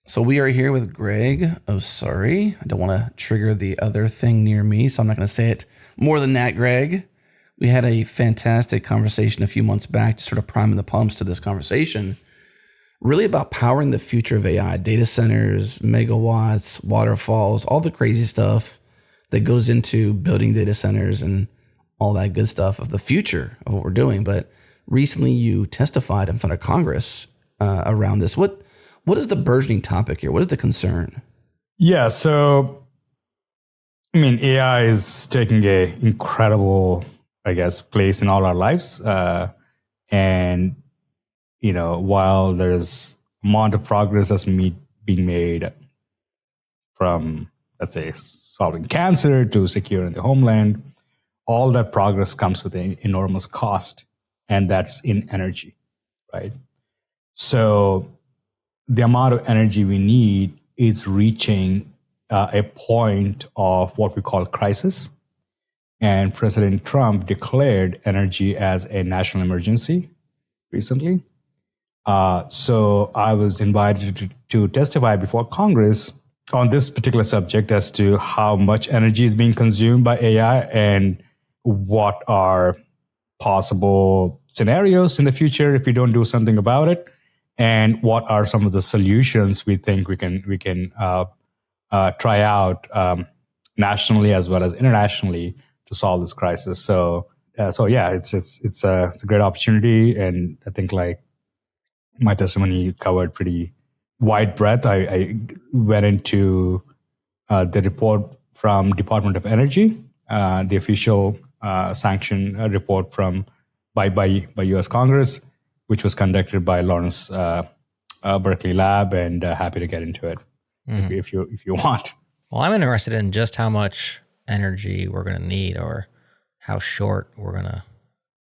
So we are here with Greg Osuri. I don't want to trigger the other thing near me, so I'm not going to say it more than that, Greg. We had a fantastic conversation a few months back, just sort of priming the pumps to this conversation, really about powering the future of AI, data centers, megawatts, waterfalls, all the crazy stuff that goes into building data centers and all that good stuff of the future of what we're doing. But recently you testified in front of Congress around this. What is the burgeoning topic here? What is the concern? Yeah, so AI is taking a incredible, place in all our lives. And while there's amount of progress that's being made from, let's say, solving cancer to securing the homeland, all that progress comes with an enormous cost, and that's in energy, right? So the amount of energy we need is reaching a point of what we call crisis. And President Trump declared energy as a national emergency recently. So I was invited to testify before Congress on this particular subject as to how much energy is being consumed by AI and what are possible scenarios in the future if we don't do something about it. And what are some of the solutions we think we can try out nationally as well as internationally to solve this crisis? So yeah, it's a great opportunity, and I think like my testimony covered pretty wide breadth. I went into the report from Department of Energy, the official sanction report by U.S. Congress, which was conducted by Lawrence Berkeley Lab, and happy to get into it if you want. Well, I'm interested in just how much energy we're going to need, or how short we're going to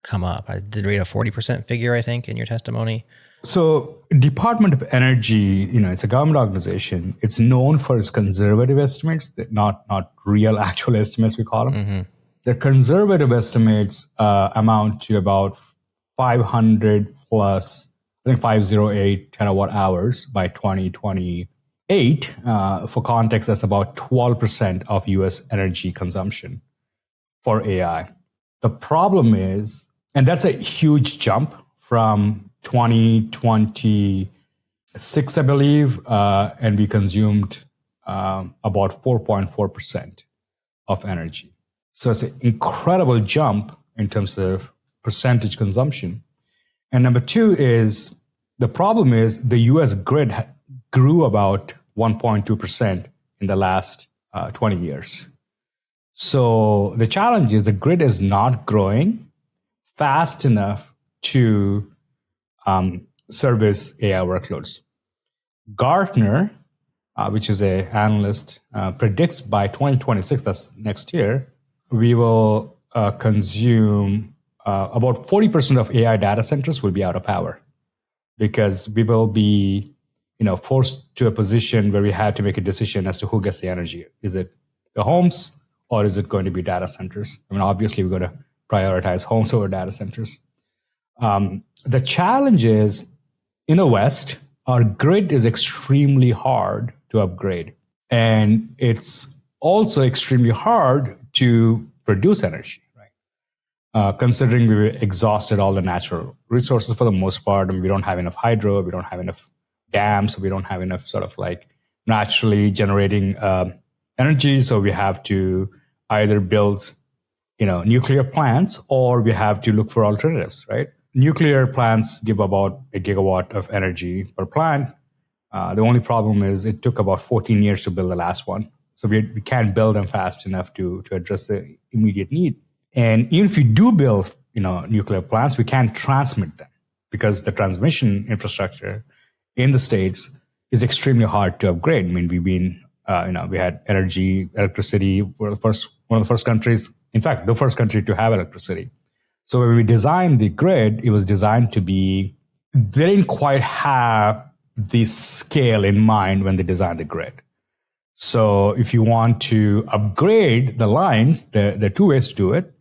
come up. I did read a 40% figure, I think, in your testimony. So Department of Energy, it's a government organization. It's known for its conservative estimates, not real actual estimates, we call them. Mm-hmm. The conservative estimates amount to about 500 plus, I think 508 terawatt hours by 2028. For context, that's about 12% of US energy consumption for AI. The problem is, and that's a huge jump from 2026, I believe, and we consumed about 4.4% of energy. So it's an incredible jump in terms of percentage consumption. And number two is, the problem is the US grid grew about 1.2% in the last 20 years. So the challenge is the grid is not growing fast enough to service AI workloads. Gartner, which is an analyst, predicts by 2026, that's next year, we will consume about 40% of AI data centers will be out of power, because we will be, forced to a position where we have to make a decision as to who gets the energy. Is it the homes, or is it going to be data centers? Obviously, we're going to prioritize homes over data centers. The challenge is, in the West, our grid is extremely hard to upgrade, and it's also extremely hard to produce energy. Considering we exhausted all the natural resources for the most part, and we don't have enough hydro, we don't have enough dams, we don't have enough sort of like naturally generating energy. So we have to either build, nuclear plants, or we have to look for alternatives, right? Nuclear plants give about a gigawatt of energy per plant. The only problem is it took about 14 years to build the last one. So we can't build them fast enough to address the immediate need. And even if we do build, nuclear plants, we can't transmit them, because the transmission infrastructure in the States is extremely hard to upgrade. We've been, we had electricity. We're one of the first countries, in fact, the first country to have electricity. So when we designed the grid, it was designed to be, they didn't quite have the scale in mind when they designed the grid. So if you want to upgrade the lines, there are two ways to do it.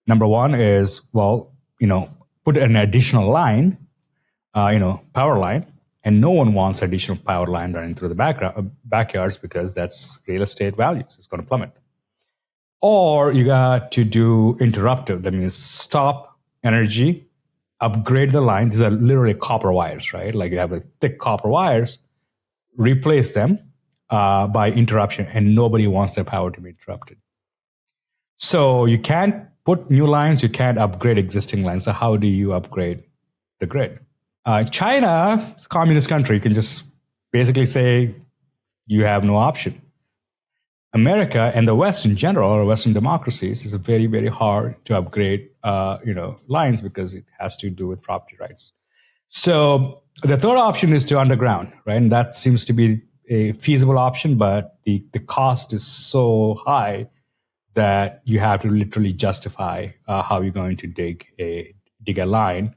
Number one is, put an additional line, power line, And no one wants additional power line running through the backyards because that's real estate values. It's going to plummet. Or you got to do interruptive. That means stop energy, upgrade the line. These are literally copper wires, right? Like you have a thick copper wires, replace them by interruption, and nobody wants their power to be interrupted. So you can't put new lines, you can't upgrade existing lines. So how do you upgrade the grid? China, it's a communist country, you can just basically say you have no option. America and the West in general, or Western democracies, is very, very hard to upgrade lines because it has to do with property rights. So the third option is to underground, right? And that seems to be a feasible option, but the cost is so high that you have to literally justify how you're going to dig a line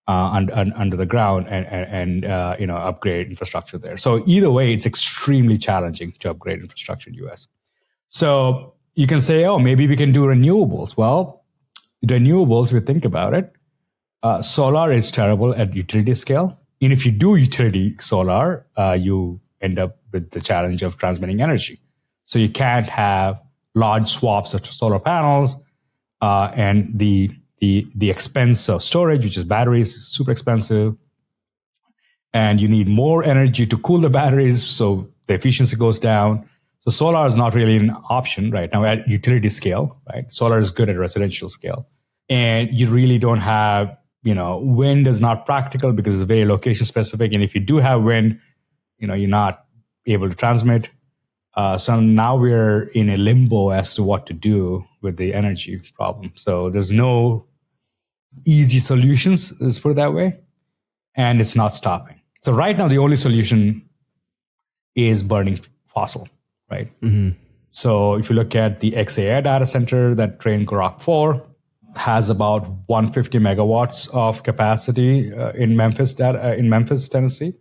under the ground and upgrade infrastructure there. So either way, it's extremely challenging to upgrade infrastructure in the US. So you can say, oh, maybe we can do renewables. Well, renewables, if you think about it, solar is terrible at utility scale. And if you do utility solar, you end up with the challenge of transmitting energy. So you can't have large swaps of solar panels, and the expense of storage, which is batteries, is super expensive. And you need more energy to cool the batteries, so the efficiency goes down. So solar is not really an option right now at utility scale, right? Solar is good at residential scale. And you really don't have, wind is not practical because it's very location specific. And if you do have wind, you're not able to transmit. So now we're in a limbo as to what to do with the energy problem. So there's no easy solutions, let's put it that way. And it's not stopping. So right now, the only solution is burning fossil, right? Mm-hmm. So if you look at the XAI data center that trained Grok 4, has about 150 megawatts of capacity in Memphis, Tennessee.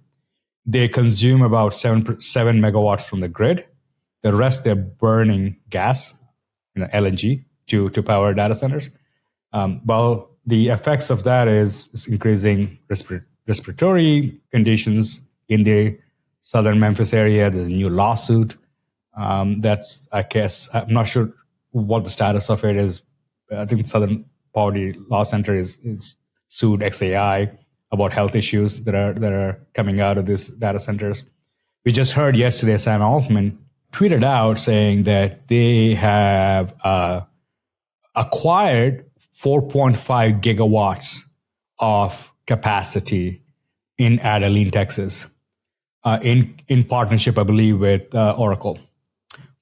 They consume about 7 megawatts from the grid. The rest, they're burning gas, LNG, to power data centers. Well, the effects of that is increasing respiratory conditions in the southern Memphis area. There's a new lawsuit. That's, I guess, I'm not sure what the status of it is. I think the Southern Poverty Law Center is sued XAI about health issues that are coming out of these data centers. We just heard yesterday Sam Altman tweeted out saying that they have acquired 4.5 gigawatts of capacity in Abilene, Texas, in partnership, I believe, with Oracle.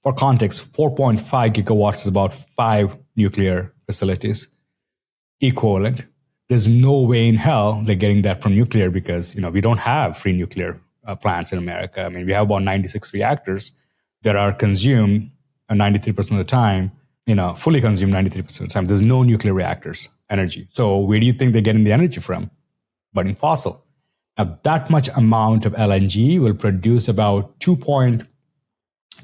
For context, 4.5 gigawatts is about 5 nuclear facilities equivalent. There's no way in hell they're getting that from nuclear because, we don't have free nuclear plants in America. I mean, we have about 96 reactors that are consumed 93% of the time, fully consumed 93% of the time. There's no nuclear reactors energy. So where do you think they're getting the energy from? Burning fossil. Now, that much amount of LNG will produce about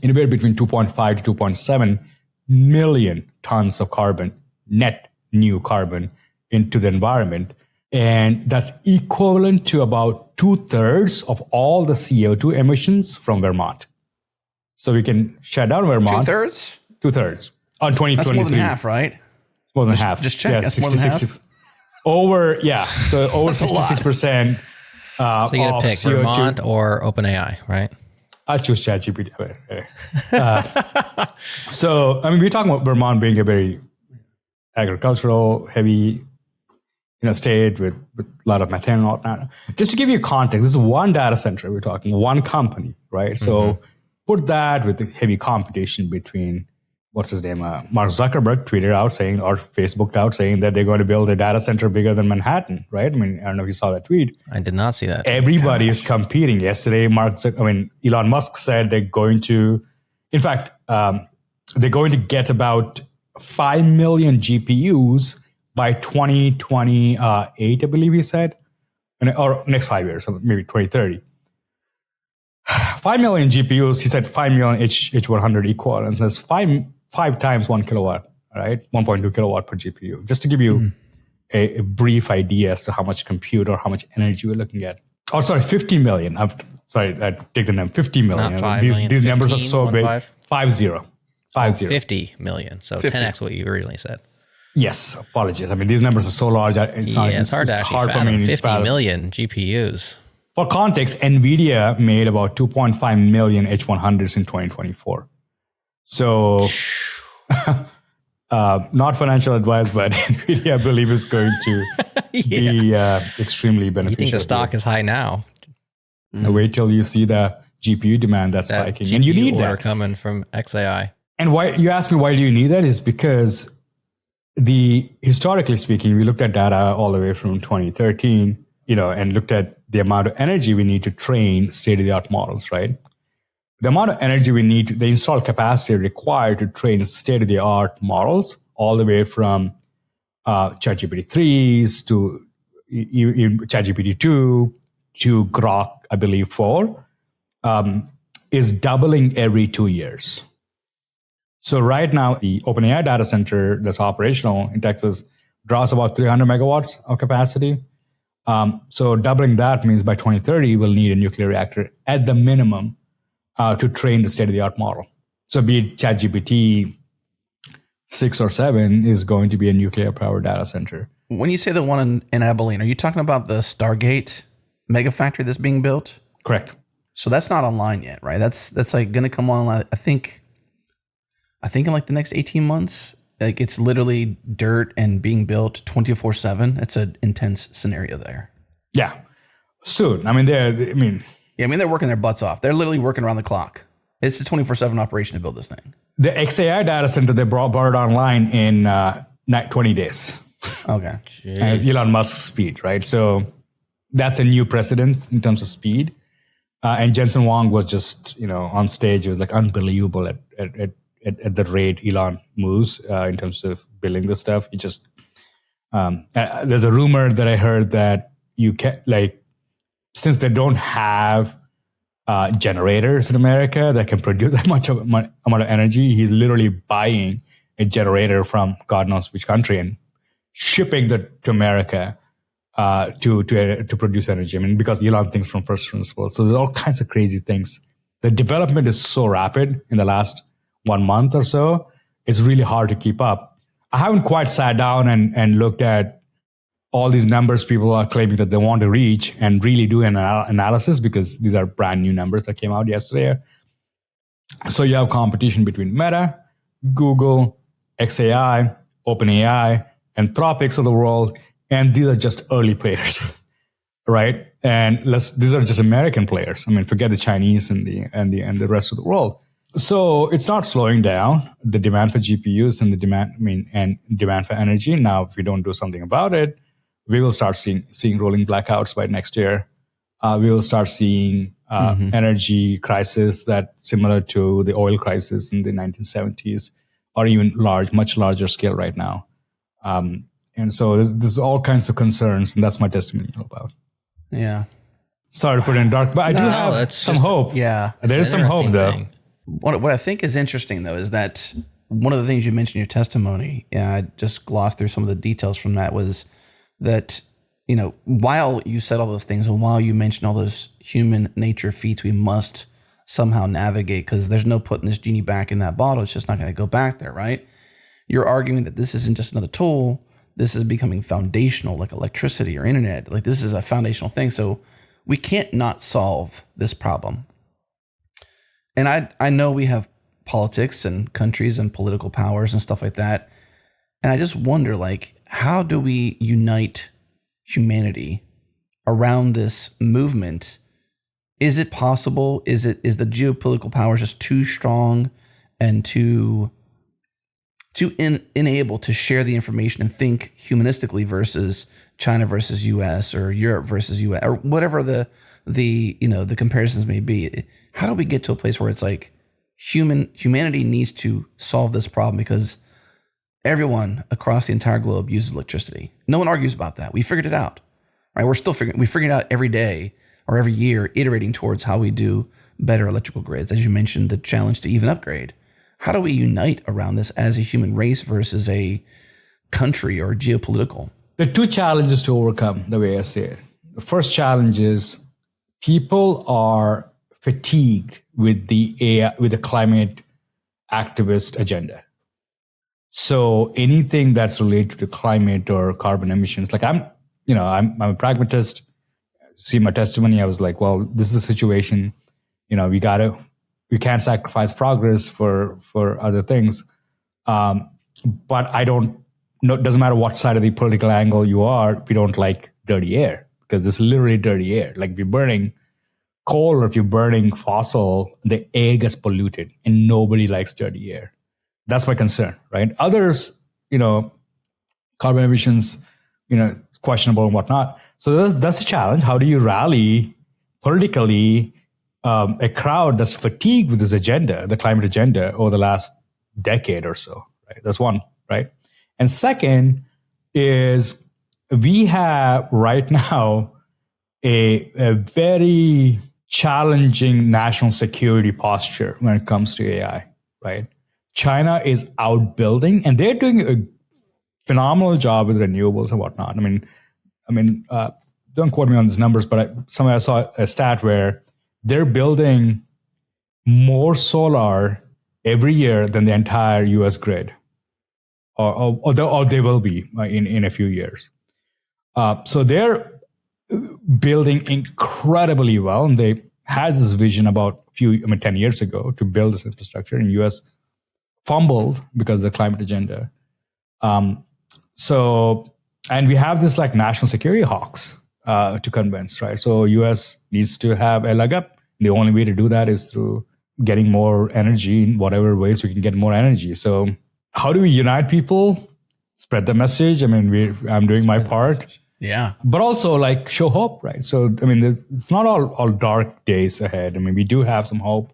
anywhere between 2.5 to 2.7 million tons of carbon, net new carbon into the environment. And that's equivalent to about 2/3 of all the CO2 emissions from Vermont. So we can shut down Vermont. 2/3? 2/3 on 2023. That's more than half, right? It's more than half. Just check. Yeah, that's more than half. So over 66%. So you got to pick CO2. Vermont or OpenAI, right? I'll choose ChatGPT. So, we're talking about Vermont being a very agricultural heavy, state with a lot of methane and all that. Just to give you context, this is one data center we're talking, one company, right? Mm-hmm. So put that with the heavy competition between, what's his name? Mark Zuckerberg tweeted out saying, or Facebooked out saying that they're going to build a data center bigger than Manhattan, right? I don't know if you saw that tweet. I did not see that. Everybody is competing. Yesterday, Elon Musk said they're going to, in fact, they're going to get about 5 million GPUs by 2028, I believe he said, or next 5 years, so maybe 2030. 5 million GPUs, he said 5 million H100 equivalents. That's five times 1 kilowatt, right? 1.2 kilowatt per GPU. Just to give you a brief idea as to how much compute or how much energy we're looking at. Oh, sorry, 50 million. Sorry, I take the number 50 million. Not 5 these million, these numbers are 15, so big. 15? 50. 50. 50 million. So 50. 10x what you originally said. Yes, apologies. I mean, these numbers are so large. It's Hard to actually hard for fathom. me to 50 fathom. million GPUs. For context, NVIDIA made about 2.5 million H100s in 2024. So, not financial advice, but NVIDIA, I believe, is going to be extremely beneficial. You think the stock is high now? Now wait till you see the GPU demand that's That spiking. GPU And you need order that. coming from XAI. And why you ask me why do you need that is because historically speaking, we looked at data all the way from 2013, and looked at the amount of energy we need to train state-of-the-art models, right? The amount of energy we need, the installed capacity required to train state-of-the-art models, all the way from ChatGPT 3s to ChatGPT 2 to Grok, I believe 4, is doubling every 2 years. So right now, the OpenAI data center that's operational in Texas draws about 300 megawatts of capacity. So doubling that means by 2030, we'll need a nuclear reactor at the minimum to train the state-of-the-art model. So be it ChatGPT 6 or 7 is going to be a nuclear-powered data center. When you say the one in Abilene, are you talking about the Stargate mega factory that's being built? Correct. So that's not online yet, right? That's like going to come online. I think in like the next 18 months. Like it's literally dirt and being built 24/7. It's an intense scenario there. Yeah, soon. I mean, they're working their butts off. They're literally working around the clock. It's a 24/7 operation to build this thing. The XAI data center they brought it online in 20 days. Okay. As Elon Musk's speed, right? So that's a new precedent in terms of speed. And Jensen Huang was just, on stage. It was like unbelievable at the rate Elon moves in terms of building this stuff. It just there's a rumor that I heard that you can since they don't have generators in America that can produce that much amount of energy, he's literally buying a generator from God knows which country and shipping that to America to produce energy. I mean, because Elon thinks from first principles. So there's all kinds of crazy things. The development is so rapid in the last 1 month or so. It's really hard to keep up. I haven't quite sat down and looked at all these numbers people are claiming that they want to reach and really do an analysis, because these are brand new numbers that came out yesterday. So you have competition between Meta, Google, XAI, OpenAI, Anthropics of the world, and these are just early players, right? And these are just American players. I mean, forget the Chinese and the rest of the world. So it's not slowing down the demand for GPUs and the demand for energy. Now, if we don't do something about it, we will start seeing rolling blackouts by next year. We will start seeing energy crisis that similar to the oil crisis in the 1970s, or even much larger scale right now. And so there's all kinds of concerns, and that's my testimonial about. Yeah. Sorry to put it in dark, but I do have some hope. Yeah. There is some hope, though. What I think is interesting, though, is that one of the things you mentioned in your testimony, I just glossed through some of the details from that, was that, while you said all those things and while you mentioned all those human nature feats we must somehow navigate, because there's no putting this genie back in that bottle. It's just not going to go back there, right? You're arguing that this isn't just another tool. This is becoming foundational, like electricity or internet. Like this is a foundational thing. So we can't not solve this problem. And I know we have politics and countries and political powers and stuff like that. And I just wonder, how do we unite humanity around this movement? Is it possible? Is the geopolitical powers just too strong and too unable to share the information and think humanistically versus China versus US or Europe versus US or whatever the comparisons may be? How do we get to a place where it's like humanity needs to solve this problem, because everyone across the entire globe uses electricity. No one argues about that. We figured it out, right? We figured it out every day or every year, iterating towards how we do better electrical grids. As you mentioned, the challenge to even upgrade. How do we unite around this as a human race versus a country or geopolitical? There are two challenges to overcome, the way I see it. The first challenge is people are fatigued with the AI, with the climate activist agenda. So anything that's related to climate or carbon emissions, like I'm a pragmatist. See my testimony, I was like, well, this is a situation, we can't sacrifice progress for other things. But I don't know, it doesn't matter what side of the political angle you are, we don't like dirty air, because it's literally dirty air. Like if you're burning coal or if you're burning fossil, the air gets polluted and nobody likes dirty air. That's my concern, right? Others, carbon emissions, questionable and whatnot. So that's a challenge. How do you rally politically a crowd that's fatigued with this agenda, the climate agenda, over the last decade or so, right? That's one, right? And second is we have right now a very challenging national security posture when it comes to AI, right? China is outbuilding, and they're doing a phenomenal job with renewables and whatnot. I mean, don't quote me on these numbers, but somewhere I saw a stat where they're building more solar every year than the entire U.S. grid, or they will be in a few years. So they're building incredibly well, and they had this vision about 10 years ago to build this infrastructure, and U.S. fumbled because of the climate agenda. And we have this like national security hawks to convince, right? So U.S. needs to have a leg up. The only way to do that is through getting more energy in whatever ways we can get more energy. So how do we unite people? Spread the message. I mean, I'm doing my part. Yeah. But also like show hope, right? So, I mean, it's not all dark days ahead. I mean, we do have some hope.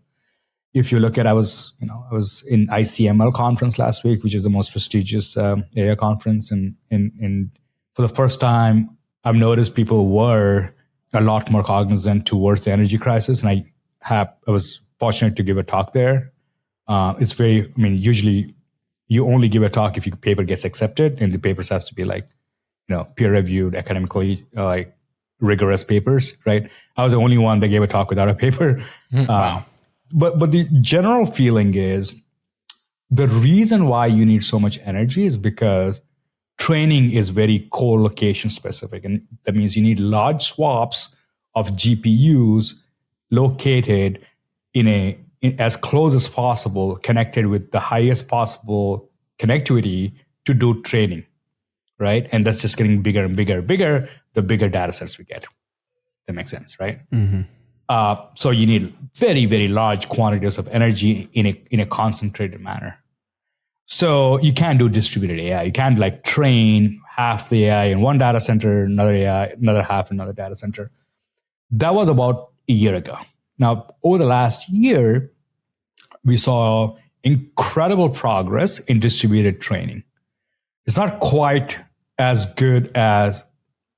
If you look at, I was in ICML conference last week, which is the most prestigious AI conference. And for the first time, I've noticed people were a lot more cognizant towards the energy crisis. And I was fortunate to give a talk there. Usually you only give a talk if your paper gets accepted, and the papers has to be like, peer-reviewed, academically rigorous papers, right? I was the only one that gave a talk without a paper. Wow. But the general feeling is the reason why you need so much energy is because training is very co-location specific. And that means you need large swaths of GPUs located in as close as possible, connected with the highest possible connectivity to do training, right? And that's just getting bigger and bigger and bigger, the bigger data sets we get. That makes sense, right? Mm-hmm. So you need very, very large quantities of energy in a concentrated manner. So you can't do distributed AI. You can't like train half the AI in one data center, another half in another data center. That was about a year ago. Now, over the last year, we saw incredible progress in distributed training. It's not quite as good as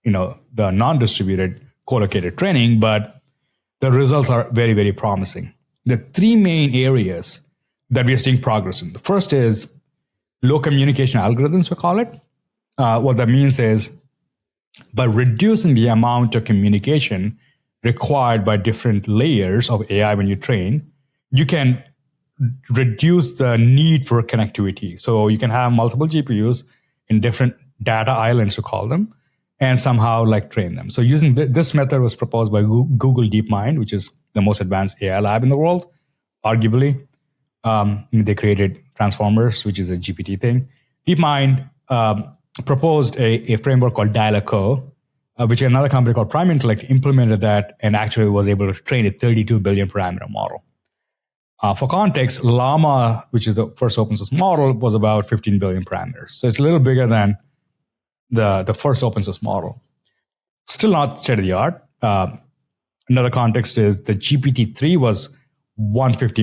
the non-distributed co-located training, but the results are very, very promising. The three main areas that we are seeing progress in. The first is low communication algorithms, we call it. What that means is by reducing the amount of communication required by different layers of AI when you train, you can reduce the need for connectivity. So you can have multiple GPUs in different data islands, we call them, and somehow train them. So using this method was proposed by Google DeepMind, which is the most advanced AI lab in the world, arguably. They created Transformers, which is a GPT thing. DeepMind proposed a framework called Dialoco, which another company called Prime Intellect implemented that and actually was able to train a 32 billion parameter model. For context, Llama, which is the first open source model, was about 15 billion parameters. So it's a little bigger than the first open source model. Still not state of the art. Another context is the GPT-3 was 150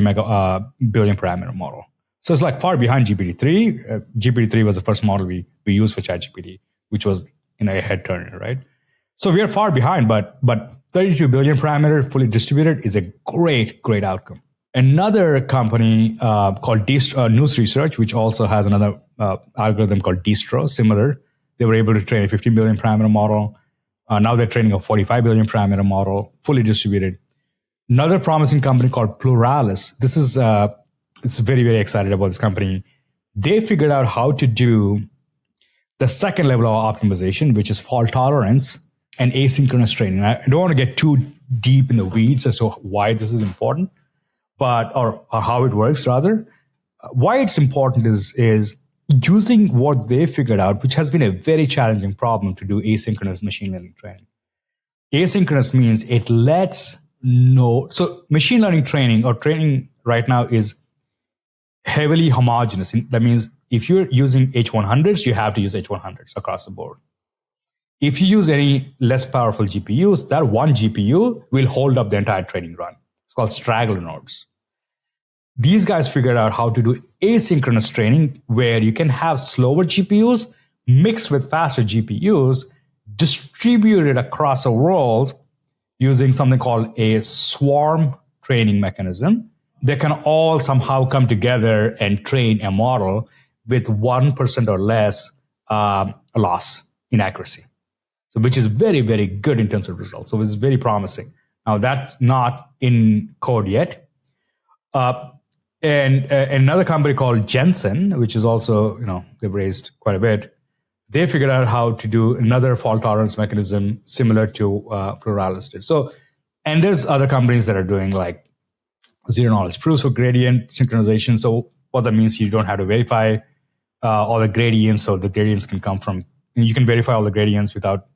billion parameter model. So it's far behind GPT-3. GPT-3 was the first model we used for ChatGPT, which was a head turner, right? So we are far behind, but 32 billion parameter fully distributed is a great, great outcome. Another company called Noose Research, which also has another algorithm called Distro, similar. They were able to train a 15 billion parameter model. Now they're training a 45 billion parameter model, fully distributed. Another promising company called Pluralis. This is, it's very, very excited about this company. They figured out how to do the second level of optimization, which is fault tolerance and asynchronous training. I don't want to get too deep in the weeds as to why this is important, or how it works rather. Why it's important is using what they figured out, which has been a very challenging problem to do asynchronous machine learning training. Asynchronous means it lets know. So machine learning training or training right now is heavily homogeneous. That means if you're using H100s, you have to use H100s across the board. If you use any less powerful GPUs, that one GPU will hold up the entire training run. It's called straggler nodes. These guys figured out how to do asynchronous training where you can have slower GPUs mixed with faster GPUs distributed across the world using something called a swarm training mechanism. They can all somehow come together and train a model with 1% or less loss in accuracy. So, which is very, very good in terms of results. So it's very promising. Now that's not in code yet. And another company called Gensyn, which is also, they've raised quite a bit. They figured out how to do another fault tolerance mechanism similar to Pluralis did. So, and there's other companies that are doing like zero knowledge proofs for gradient synchronization. So what that means, you don't have to verify all the gradients, so the gradients can come from, you can verify all the gradients without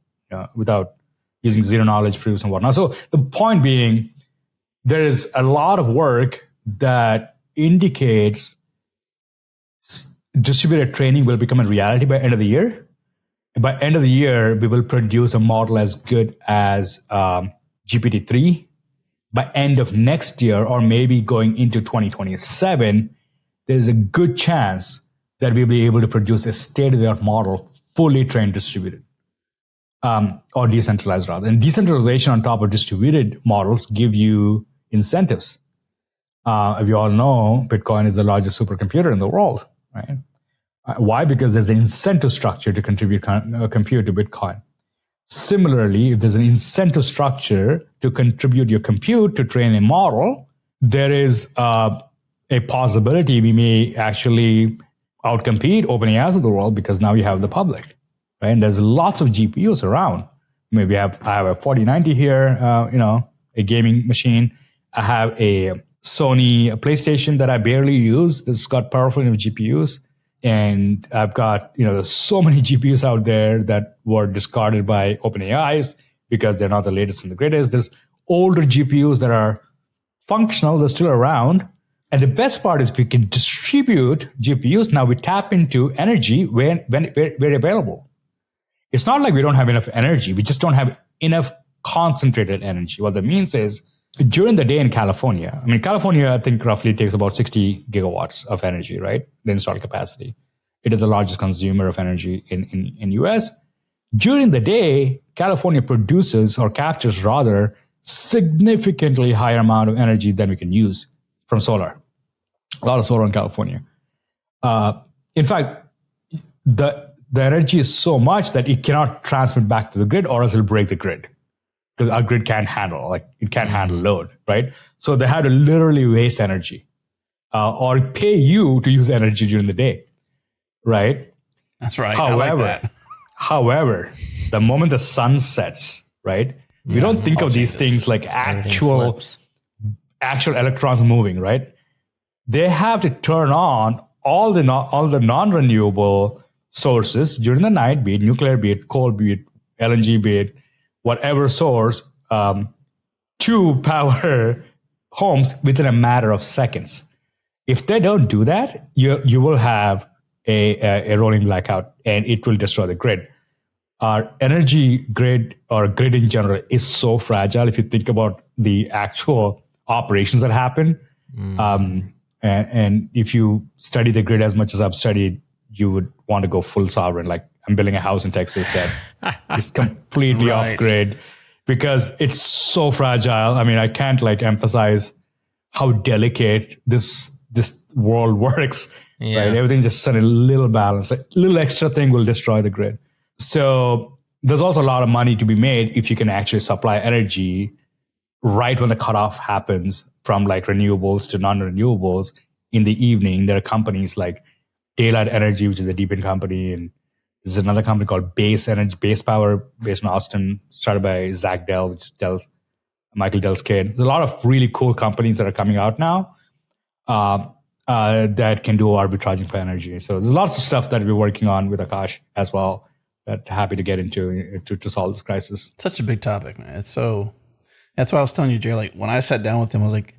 using zero knowledge proofs and whatnot. So the point being, there is a lot of work that indicates distributed training will become a reality by end of the year. By end of the year, we will produce a model as good as GPT-3. By end of next year, or maybe going into 2027, there's a good chance that we'll be able to produce a state-of-the-art model, fully trained, distributed, or decentralized rather. And decentralization on top of distributed models give you incentives. If you all know, Bitcoin is the largest supercomputer in the world, right? Why? Because there's an incentive structure to compute to Bitcoin. Similarly, if there's an incentive structure to contribute your compute to train a model, there is a possibility we may actually outcompete OpenAIs of the world, because now you have the public, right? And there's lots of GPUs around. Maybe I have a 4090 here, a gaming machine. I have a Sony PlayStation that I barely use. This has got powerful enough GPUs. And I've got, there's so many GPUs out there that were discarded by OpenAIs because they're not the latest and the greatest. There's older GPUs that are functional, they're still around. And the best part is we can distribute GPUs. Now we tap into energy when available. It's not like we don't have enough energy. We just don't have enough concentrated energy. What that means is, during the day in California, California, I think roughly takes about 60 gigawatts of energy, right? The installed capacity. It is the largest consumer of energy in US. During the day, California produces, or captures rather, significantly higher amount of energy than we can use from solar. A lot of solar in California. In fact, the energy is so much that it cannot transmit back to the grid, or else it'll break the grid. Because our grid can't handle, it can't handle load, right? So they have to literally waste energy or pay you to use energy during the day, right? That's right. However, the moment the sun sets, right? We don't think of these things like actual electrons moving, right? They have to turn on all the non-renewable sources during the night, be it nuclear, be it coal, be it LNG, be it whatever source, to power homes within a matter of seconds. If they don't do that, you will have a rolling blackout, and it will destroy the grid. Our energy grid, or grid in general, is so fragile if you think about the actual operations that happen. And if you study the grid as much as I've studied, you would want to go full sovereign. Like, I'm building a house in Texas that is completely off grid because it's so fragile. I can't emphasize how delicate this world works. Yeah. Right? Everything just set a little balance. A little extra thing will destroy the grid. So there's also a lot of money to be made if you can actually supply energy right when the cutoff happens from like renewables to non-renewables in the evening. There are companies like Daylight Energy, which is a deep-in company, and there's another company called Base Power, based in Austin, started by Zach Dell, which is Michael Dell's kid. There's a lot of really cool companies that are coming out now that can do arbitraging for energy. So there's lots of stuff that we're working on with Akash as well. That happy to get into to solve this crisis. Such a big topic, man. It's so. That's why I was telling you, Jerry. Like when I sat down with him, I was like,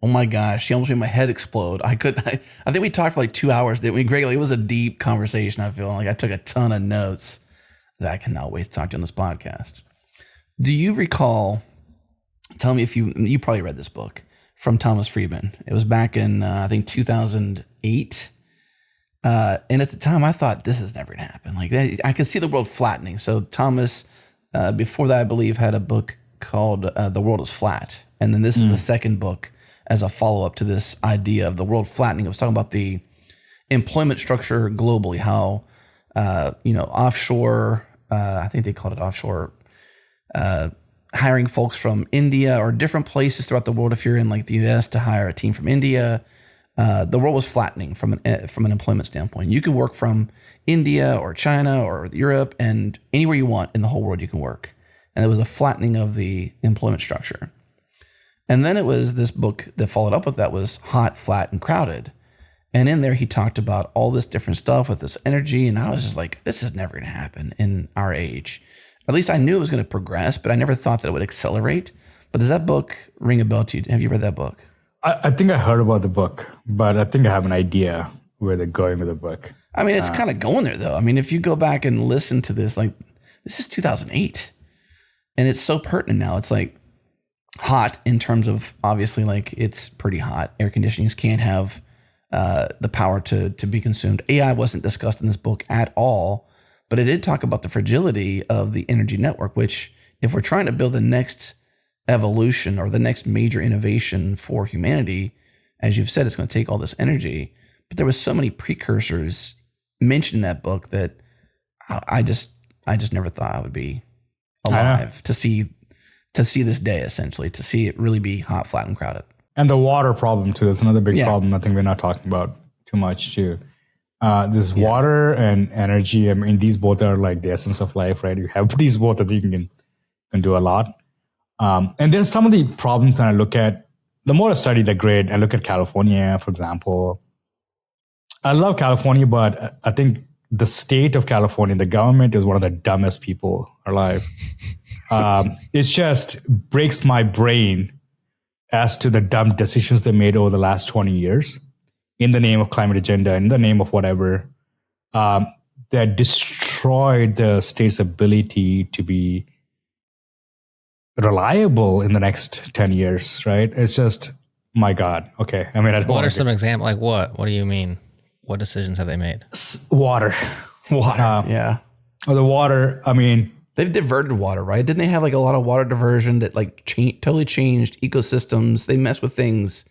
"Oh my gosh!" He almost made my head explode. I think we talked for like 2 hours. Didn't we, Greg? Like, it was a deep conversation. I feel like I took a ton of notes. I cannot wait to talk to you on this podcast. Do you recall? Tell me if you probably read this book from Thomas Friedman. It was back in I think 2008. And at the time, I thought this is never going to happen. Like I could see the world flattening. So Thomas, before that, I believe, had a book called "The World Is Flat," and then this is the second book as a follow up to this idea of the world flattening. It was talking about the employment structure globally, how offshore. I think they called it offshore. Hiring folks from India or different places throughout the world. If you're in like the U.S. to hire a team from India. The world was flattening from an employment standpoint. You could work from India or China or Europe, and anywhere you want in the whole world you can work. And there was a flattening of the employment structure. And then it was this book that followed up with that was Hot, Flat, and Crowded. And in there he talked about all this different stuff with this energy, and I was just like, this is never going to happen in our age. At least I knew it was going to progress, but I never thought that it would accelerate. But does that book ring a bell to you? Have you read that book? I think I heard about the book, but I think I have an idea where they're going with the book. I mean, it's kind of going there, though. I mean, if you go back and listen to this, like, this is 2008. And it's so pertinent now. It's like hot in terms of, obviously, like, it's pretty hot. Air conditionings can't have the power to be consumed. AI wasn't discussed in this book at all, but it did talk about the fragility of the energy network, which, if we're trying to build the next evolution or the next major innovation for humanity, as you've said, it's going to take all this energy. But there was so many precursors mentioned in that book that I just never thought I would be alive to see this day, essentially, to see it really be hot, flat, and crowded. And the water problem too. That's another big problem. I think we're not talking about too much too. This water and energy. I mean, these both are like the essence of life, right? You have these both that you can do a lot. And then some of the problems that I look at, the more I study the grid, I look at California, for example. I love California, but I think the state of California, the government is one of the dumbest people alive. It just breaks my brain as to the dumb decisions they made over the last 20 years in the name of climate agenda, in the name of whatever, that destroyed the state's ability to be reliable in the next 10 years, right? It's just, my God. Okay. I mean, what are some examples? Like what? What do you mean? What decisions have they made? Water. Yeah. Or the water, I mean, they've diverted water, right? Didn't they have like a lot of water diversion that like totally changed ecosystems? They messed with things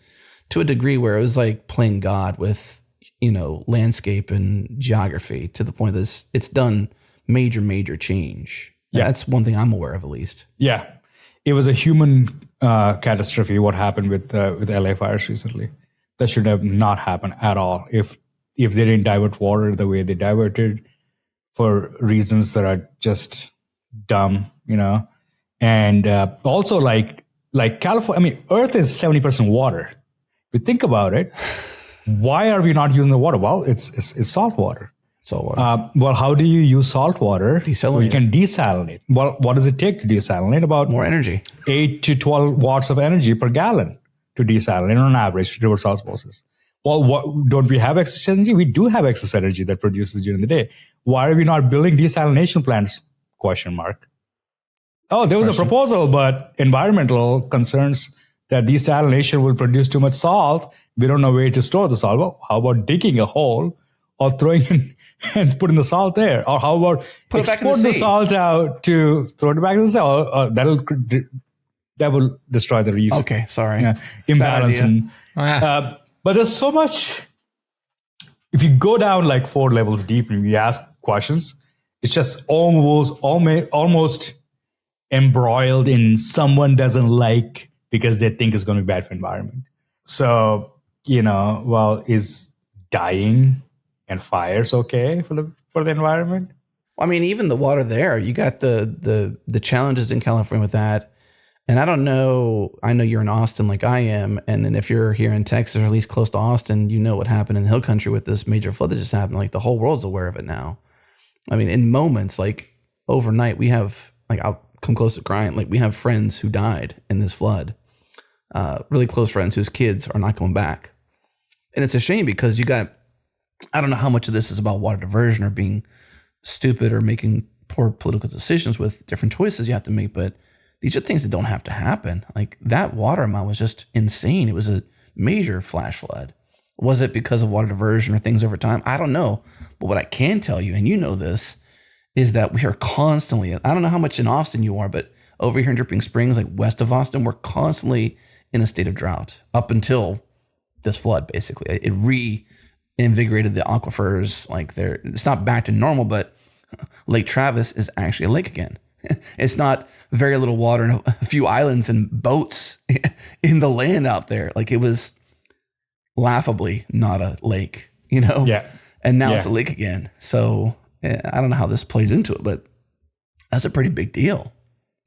to a degree where it was like playing God with, landscape and geography to the point that it's done major change. Yeah. That's one thing I'm aware of, at least. Yeah. It was a human catastrophe, what happened with LA fires recently. That should have not happened at all. If they didn't divert water the way they diverted for reasons that are just dumb, And also like California, I mean, Earth is 70% water. If you think about it, why are we not using the water? Well, it's salt water. Well, how do you use salt water? Desalinate. Well, you can desalinate. Well, what does it take to desalinate? About more energy. 8 to 12 watts of energy per gallon to desalinate on average reverse osmosis. Well, don't we have excess energy? We do have excess energy that produces during the day. Why are we not building desalination plants? ? Oh, there was a proposal, but environmental concerns that desalination will produce too much salt. We don't know where to store the salt. Well, how about digging a hole or throwing in and putting the salt there? Or how about export the salt out to throw it back in the sea? That will destroy the reefs. Okay, sorry. Yeah, imbalance. But there's so much. If you go down like 4 levels deep and you ask questions, It's just almost embroiled in someone doesn't like because they think it's going to be bad for environment. So, is dying and fires okay for the environment? I mean, even the water there, you got the challenges in California with that. And I don't know, I know you're in Austin like I am. And then if you're here in Texas or at least close to Austin, you know what happened in the hill country with this major flood that just happened. Like the whole world's aware of it now. I mean, in moments like overnight, we have, like, I'll come close to crying. Like we have friends who died in this flood, really close friends whose kids are not coming back. And it's a shame because you got, I don't know how much of this is about water diversion or being stupid or making poor political decisions with different choices you have to make, but these are things that don't have to happen. Like that water amount was just insane. It was a major flash flood. Was it because of water diversion or things over time? I don't know. But what I can tell you, and you know this, is that we are constantly, I don't know how much in Austin you are, but over here in Dripping Springs, like west of Austin, we're constantly in a state of drought up until this flood, basically. It reinvigorated the aquifers. Like it's not back to normal, but Lake Travis is actually a lake again. It's not very little water and a few islands and boats in the land out there. Like it was laughably not a lake, Yeah. And now it's a lake again. So I don't know how this plays into it, but that's a pretty big deal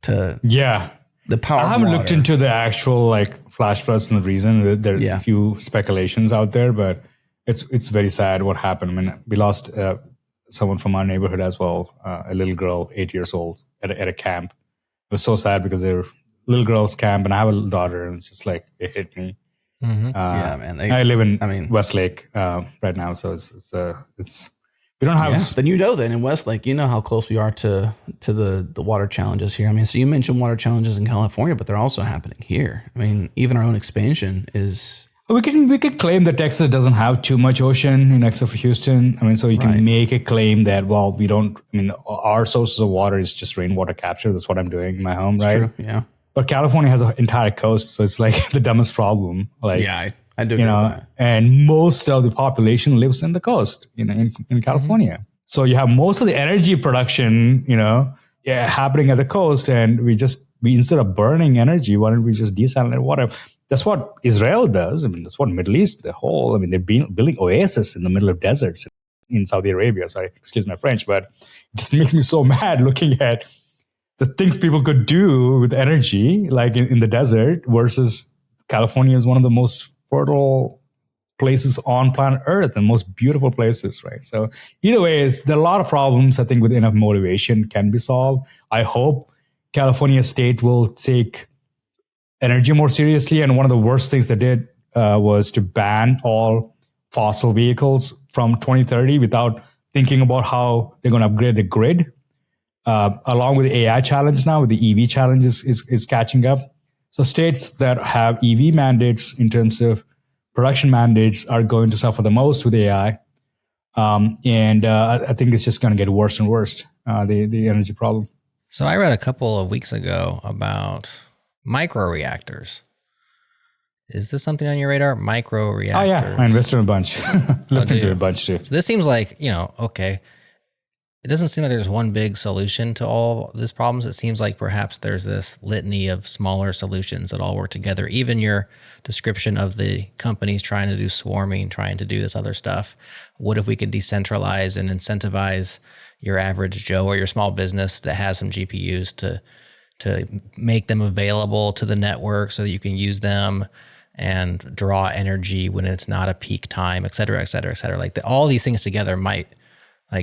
to the power of I haven't water. looked into the actual like flash floods and the reason. There are a few speculations out there, but it's very sad what happened. I mean, we lost someone from our neighborhood as well, a little girl, 8 years old, at a camp. It was so sad because they were little girls' camp, and I have a little daughter, and it's just like it hit me. Mm-hmm. Yeah, man. I live in Westlake right now, so it's we don't have. Yeah. Then in Westlake, you know how close we are to the water challenges here. I mean, so you mentioned water challenges in California, but they're also happening here. I mean, even our own expansion is. We could claim that Texas doesn't have too much ocean except for Houston. I mean, so you can make a claim that, well, we don't. I mean, our sources of water is just rainwater capture. That's what I'm doing in my home, right? True. Yeah. But California has an entire coast, so it's like the dumbest problem. Like, yeah, I do. Agree with that. And most of the population lives in the coast, in California. Mm-hmm. So you have most of the energy production, happening at the coast, and we instead of burning energy, why don't we just desalinate water? That's what Israel does. I mean, that's what Middle East, they're building oases in the middle of deserts in Saudi Arabia. Sorry, excuse my French, but it just makes me so mad looking at the things people could do with energy, like in the desert, versus California is one of the most fertile places on planet Earth and most beautiful places, right? So either way, there are a lot of problems, I think, with enough motivation can be solved. I hope California state will take energy more seriously. And one of the worst things they did was to ban all fossil vehicles from 2030 without thinking about how they're going to upgrade the grid. Along with the AI challenge now, with the EV challenge is catching up. So states that have EV mandates in terms of production mandates are going to suffer the most with AI. And I think it's just going to get worse and worse, the energy problem. So I read a couple of weeks ago about microreactors. Is this something on your radar? Microreactors. Oh, yeah. I invested in a bunch. Looked into a bunch too. So this seems like, okay. It doesn't seem like there's one big solution to all these problems. It seems like perhaps there's this litany of smaller solutions that all work together. Even your description of the companies trying to do swarming, trying to do this other stuff. What if we could decentralize and incentivize your average Joe or your small business that has some GPUs to make them available to the network so that you can use them and draw energy when it's not a peak time, et cetera, et cetera, et cetera. Like all these things together might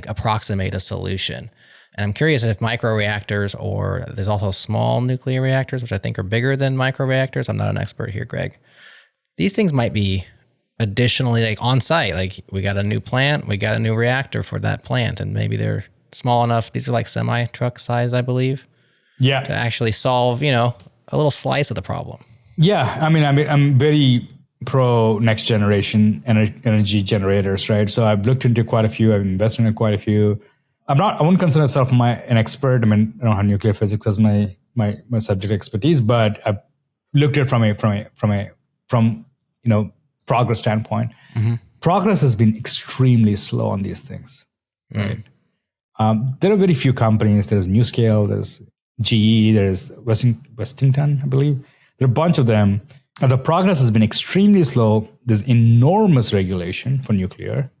approximate a solution. And I'm curious if microreactors, or there's also small nuclear reactors, which I think are bigger than microreactors. I'm not an expert here, Greg. These things might be additionally on site. Like we got a new plant, we got a new reactor for that plant, and maybe they're small enough. These are like semi-truck size, I believe. Yeah. To actually solve, a little slice of the problem. Yeah. I mean, I'm very pro next generation energy generators, right? So I've looked into quite a few. I've invested in quite a few. I wouldn't consider myself an expert. I mean, I don't have nuclear physics as my subject expertise, but I've looked at it from progress standpoint. Mm-hmm. Progress has been extremely slow on these things, right? There are very few companies. There's NewScale, there's GE, there's Westington, I believe. There are a bunch of them. And the progress has been extremely slow. There's enormous regulation for nuclear.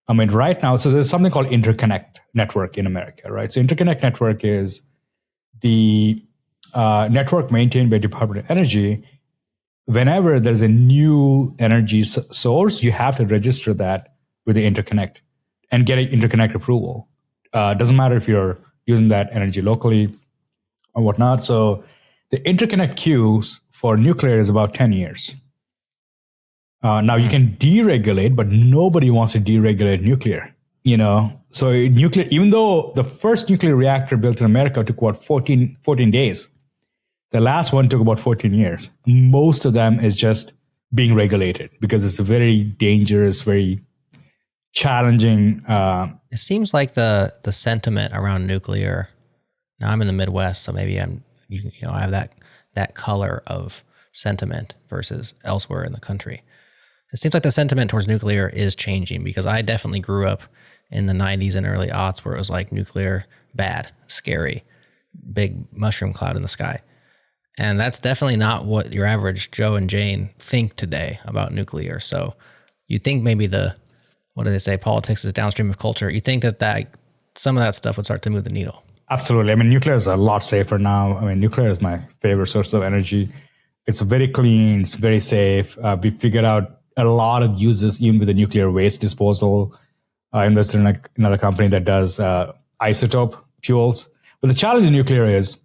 I mean, right now, so there's something called interconnect network in America, right? So interconnect network is the network maintained by Department of Energy. Whenever there's a new energy source, you have to register that with the interconnect and get an interconnect approval. Doesn't matter if you're using that energy locally or whatnot. So the interconnect queues for nuclear is about 10 years. Now you can deregulate, but nobody wants to deregulate nuclear. So nuclear, even though the first nuclear reactor built in America took about 14 days, the last one took about 14 years. Most of them is just being regulated because it's a very dangerous, very challenging. It seems like the sentiment around nuclear. Now I'm in the Midwest, so maybe I have that color of sentiment versus elsewhere in the country. It seems like the sentiment towards nuclear is changing because I definitely grew up in the 90s and early aughts where it was like nuclear, bad, scary, big mushroom cloud in the sky. And that's definitely not what your average Joe and Jane think today about nuclear. So you think maybe what do they say? Politics is downstream of culture. You think that some of that stuff would start to move the needle. Absolutely. I mean, nuclear is a lot safer now. I mean, nuclear is my favorite source of energy. It's very clean. It's very safe. We figured out a lot of uses, even with the nuclear waste disposal. I invested in another company that does isotope fuels. But the challenge in nuclear is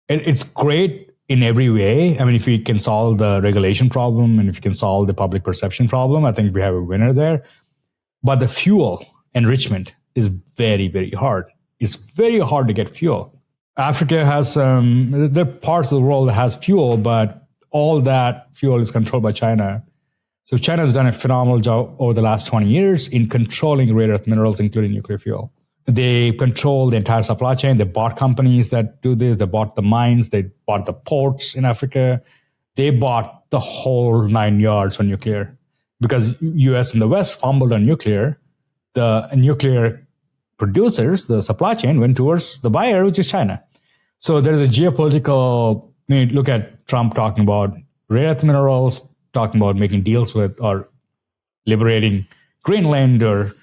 it's great in every way. I mean, if we can solve the regulation problem and if we can solve the public perception problem, I think we have a winner there. But the fuel enrichment is very, very hard. It's very hard to get fuel. Africa has there are parts of the world that has fuel, but all that fuel is controlled by China. So China has done a phenomenal job over the last 20 years in controlling rare earth minerals, including nuclear fuel. They control the entire supply chain. They bought companies that do this. They bought the mines. They bought the ports in Africa. They bought the whole 9 yards for nuclear. Because US and the West fumbled on nuclear, the nuclear producers, the supply chain, went towards the buyer, which is China. So there's a geopolitical, look at Trump talking about rare earth minerals, talking about making deals with or liberating Greenland or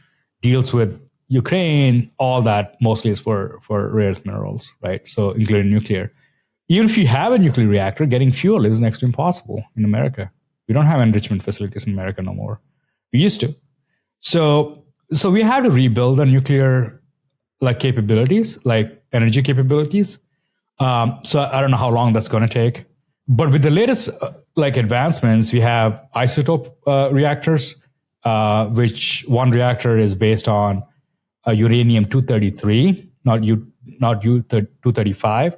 deals with Ukraine, all that mostly is for rare earth minerals, right? So including nuclear. Even if you have a nuclear reactor, getting fuel is next to impossible in America. We don't have enrichment facilities in America no more. We used to. So we had to rebuild the nuclear capabilities, like energy capabilities. So I don't know how long that's going to take. But with the latest advancements, we have isotope reactors, which one reactor is based on uranium-233, not U-235.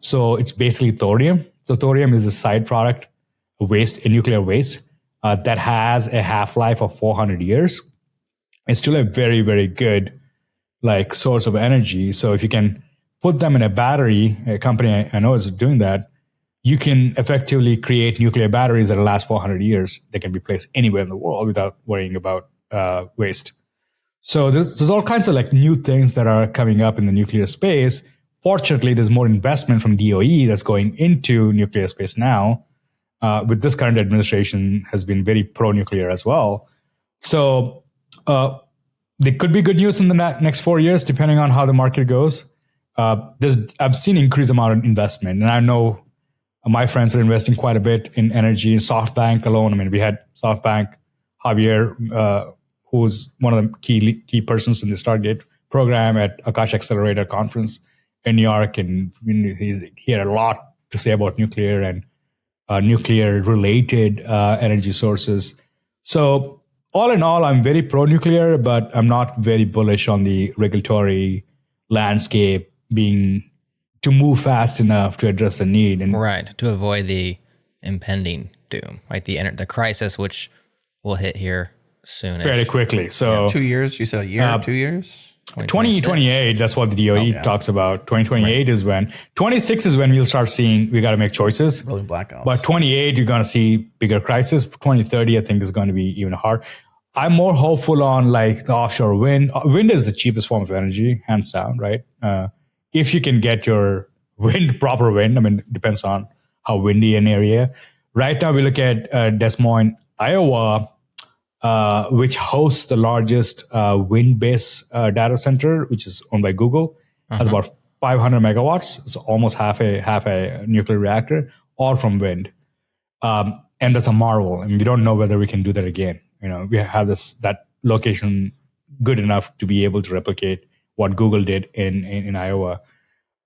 So it's basically thorium. So thorium is a side product, a nuclear waste, that has a half-life of 400 years. It's still a very, very good source of energy. So if you can put them in a battery, a company I know is doing that, you can effectively create nuclear batteries that last 400 years. They can be placed anywhere in the world without worrying about waste. So there's all kinds of new things that are coming up in the nuclear space. Fortunately, there's more investment from DOE that's going into nuclear space now. With this current administration has been very pro-nuclear as well. So there could be good news in the next 4 years, depending on how the market goes. I've seen increased amount of investment, and I know my friends are investing quite a bit in energy. SoftBank alone, we had SoftBank, Javier, who's one of the key persons in the Stargate program at Akash Accelerator conference in New York, and he had a lot to say about nuclear and nuclear-related energy sources. So all in all, I'm very pro-nuclear, but I'm not very bullish on the regulatory landscape to move fast enough to address the need. And right, to avoid the impending doom, like the crisis, which will hit here soon. Fairly quickly. So 2 years, you said a year, 2 years? 2028, that's what the DOE talks about. 2028 is when. 26 is when we'll start seeing we got to make choices. Rolling blackouts. But 28, you're going to see bigger crisis. 2030, I think, is going to be even hard. I'm more hopeful on like the offshore wind. Wind is the cheapest form of energy, hands down, right? If you can get your proper wind, I mean, it depends on how windy an area. Right now, we look at Des Moines, Iowa, which hosts the largest wind-based data center, which is owned by Google. Has about 500 megawatts. It's almost half a nuclear reactor, all from wind. And that's a marvel. I mean, we don't know whether we can do that again. We have that location good enough to be able to replicate what Google did in Iowa.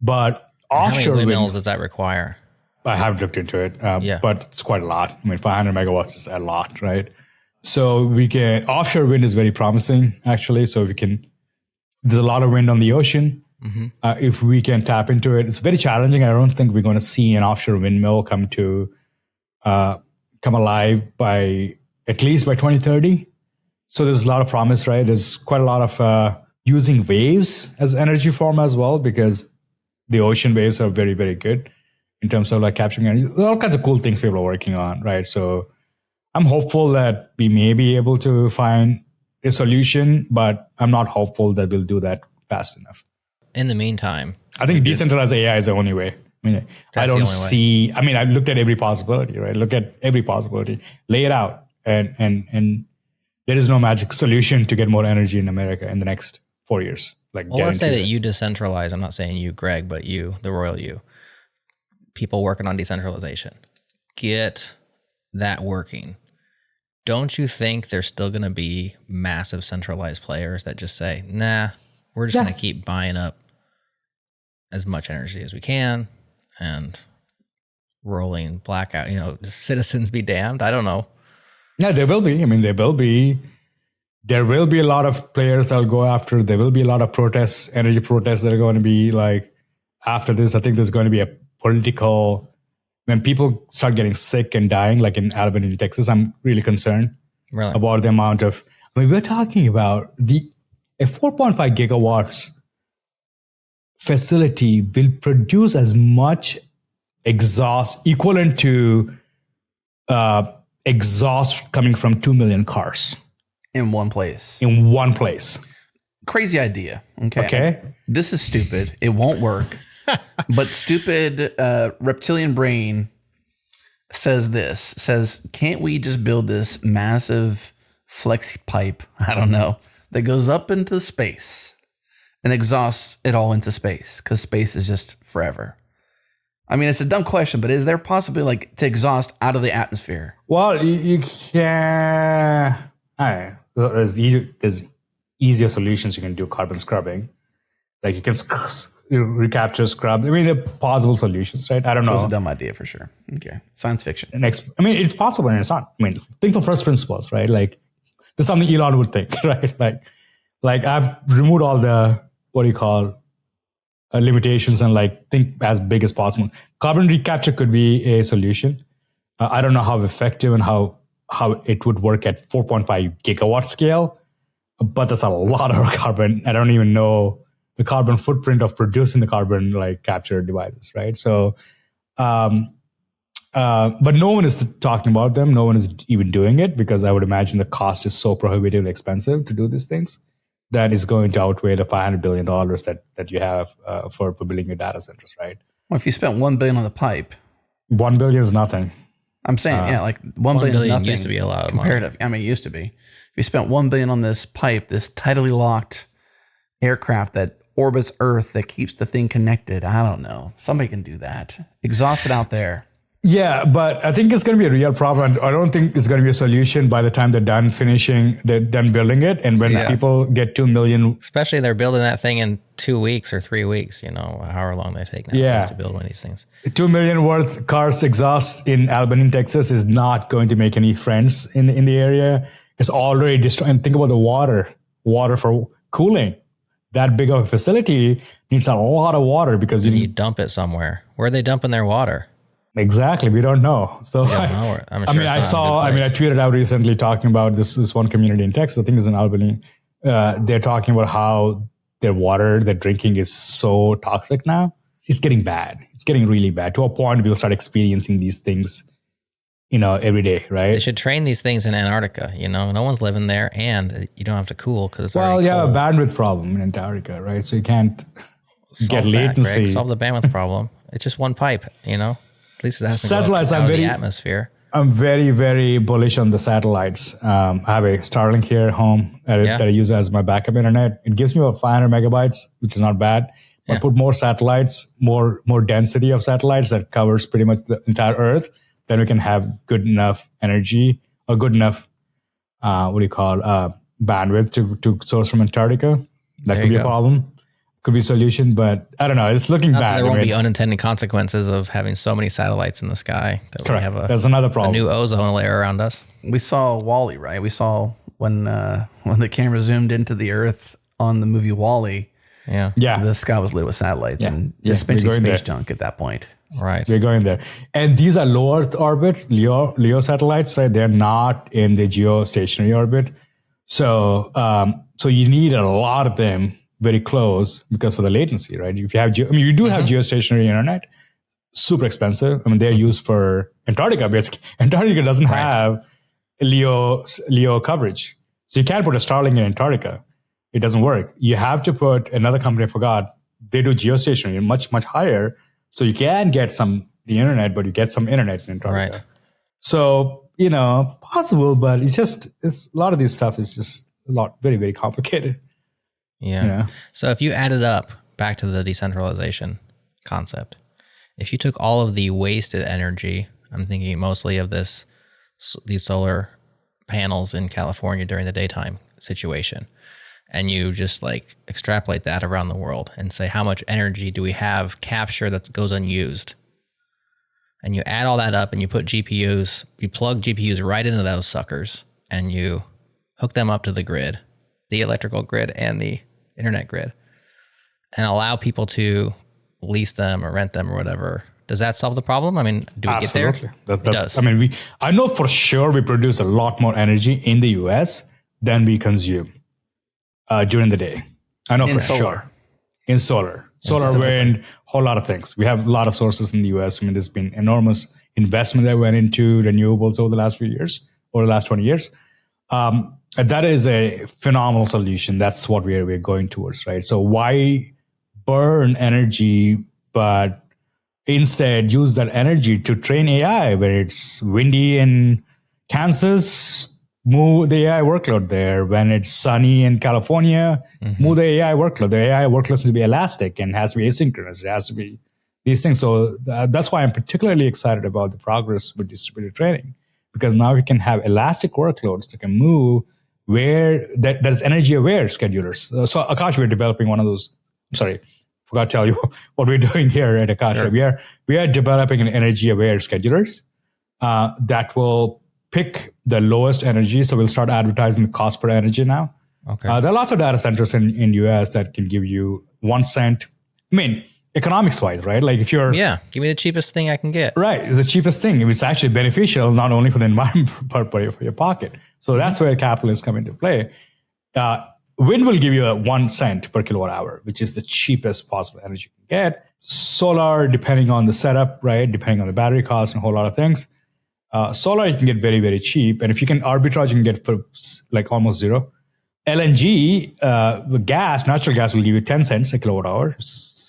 But How many offshore windmills wind, does that require? I haven't looked into it, Yeah. but it's quite a lot. I mean, 500 megawatts is a lot, right? So offshore wind is very promising, actually. So there's a lot of wind on the ocean. If we can tap into it, it's very challenging. I don't think we're going to see an offshore windmill come alive by at least by 2030. So there's a lot of promise, right? There's quite a lot of using waves as energy form as well, because the ocean waves are very, very good in terms of like capturing energy. There's all kinds of cool things people are working on, right? So I'm hopeful that we may be able to find a solution, but I'm not hopeful that we'll do that fast enough. In the meantime, I think decentralized AI is the only way. I mean, I don't see. I mean, I've looked at every possibility, right? Look at every possibility, lay it out, and there is no magic solution to get more energy in America in the next 4 years. Like, well, let's say that you decentralize. I'm not saying you, Greg, but you, the royal you, people working on decentralization, get that working. Don't you think there's still going to be massive centralized players that just say, nah, we're just going to keep buying up as much energy as we can and rolling blackout, citizens be damned? I don't know. Yeah, there will be. I mean, there will be a lot of players that'll go after. There will be a lot of protests, energy protests that are going to be like after this. I think there's going to be a political, when people start getting sick and dying, like in Albany, Texas, I'm really concerned about the amount of, I mean, we're talking about a 4.5 gigawatts facility will produce as much exhaust equivalent to exhaust coming from 2 million cars. In one place. Crazy idea. Okay. This is stupid. It won't work. But stupid reptilian brain says, can't we just build this massive flexi pipe, I don't know, that goes up into space and exhausts it all into space, because space is just forever. I mean, it's a dumb question, but is there possibly like to exhaust out of the atmosphere? Well, you can. There's easier solutions. You can do carbon scrubbing, like you can recapture, scrub. I mean, there are possible solutions, right? I don't know. It's a dumb idea for sure. Okay, science fiction. I mean, it's possible and it's not. I mean, think from first principles, right? Like, there's something Elon would think, right? Like I've removed all the limitations and like think as big as possible. Carbon recapture could be a solution. I don't know how effective and how it would work at 4.5 gigawatt scale, but that's a lot of carbon. I don't even know the carbon footprint of producing the carbon like capture devices, right? So, but no one is talking about them. No one is even doing it, because I would imagine the cost is so prohibitively expensive to do these things that is going to outweigh the $500 billion that you have for building your data centers, right? Well, if you spent $1 billion on the pipe, $1 billion is nothing. I'm saying, like $1 billion is nothing. Used to be a lot of comparative. money. I mean, it used to be. If you spent $1 billion on this pipe, this tidally locked aircraft that orbits Earth, that keeps the thing connected, I don't know. Somebody can do that. Exhaust it out there. Yeah, but I think it's going to be a real problem. I don't think it's going to be a solution by the time they're done building it. And when people get 2 million... Especially they're building that thing in 2 weeks or 3 weeks, however long they take now to build one of these things. 2 million worth cars exhaust in Albany, Texas is not going to make any friends in the area. It's already destroyed. And think about the water for cooling. That big of a facility needs a lot of water, because you dump it somewhere. Where are they dumping their water? Exactly. We don't know. So I tweeted out recently talking about this one community in Texas, I think it's in Albany. They're talking about how their water they're drinking is so toxic now. It's getting bad. It's getting really bad, to a point we'll start experiencing these things every day, right? They should train these things in Antarctica. No one's living there, and you don't have to cool because it's already you have a cold. bandwidth problem in Antarctica, right? So you can't get Solve that, latency. Greg. Solve the bandwidth problem. It's just one pipe, At least it has to Satellites go are out of the atmosphere. I'm very, very bullish on the satellites. I have a Starlink here at home that I use as my backup internet. It gives me about 500 megabytes, which is not bad. But put more satellites, more density of satellites that covers pretty much the entire Earth, then we can have good enough energy or good enough, bandwidth to source from Antarctica. That could be a problem. Could be a solution, but I don't know. It's looking bad. There won't be unintended consequences of having so many satellites in the sky. That correct. We have That's another problem. A new ozone layer around us. We saw WALL-E, right? We saw when the camera zoomed into the Earth on the movie WALL-E. Yeah. The sky was lit with satellites and dispensing space junk at that point. Right. We're going there. And these are low Earth orbit, LEO satellites, right? They're not in the geostationary orbit. So you need a lot of them very close because for the latency, right? If you have, you do have geostationary internet, super expensive. They're used for Antarctica, basically. Antarctica doesn't have LEO coverage. So you can't put a Starlink in Antarctica. It doesn't work. You have to put another company, I forgot, they do geostationary much, much higher. So you can get the internet, but you get some internet in Antarctica. Right. So, possible, but it's a lot of this stuff is just very, very complicated. Yeah. So if you added up back to the decentralization concept, if you took all of the wasted energy, I'm thinking mostly of these solar panels in California during the daytime situation, and you just extrapolate that around the world and say, how much energy do we have capture that goes unused? And you add all that up and you put GPUs, you plug GPUs right into those suckers and you hook them up to the grid, the electrical grid and the internet grid, and allow people to lease them or rent them or whatever. Does that solve the problem? Do we get there? It does. I know for sure we produce a lot more energy in the US than we consume during the day. I know for sure. In solar, wind, whole lot of things. We have a lot of sources in the US. There's been enormous investment that went into renewables over the last few years, or the last 20 years. That is a phenomenal solution. That's what we're going towards, right? So why burn energy, but instead use that energy to train AI where it's windy in Kansas, move the AI workload there. When it's sunny in California, move the AI workload. The AI workload has to be elastic and has to be asynchronous. It has to be these things. So that's why I'm particularly excited about the progress with distributed training, because now we can have elastic workloads that can move where there's energy aware schedulers. So Akash, we're developing one of those. I'm sorry, forgot to tell you what we're doing here at Akash. Sure. We are developing an energy aware schedulers that will pick the lowest energy. So we'll start advertising the cost per energy now. Okay. There are lots of data centers in US that can give you 1 cent. Economics wise, right? If you're... Yeah, give me the cheapest thing I can get. Right, it's the cheapest thing. It's actually beneficial, not only for the environment, but for your pocket. So that's where capitalists come into play. Wind will give you 1 cent per kilowatt hour, which is the cheapest possible energy you can get. Solar, depending on the setup, right? Depending on the battery cost and a whole lot of things. Solar, you can get very, very cheap. And if you can arbitrage, you can get for almost zero. LNG, natural gas will give you 10 cents a kilowatt hour,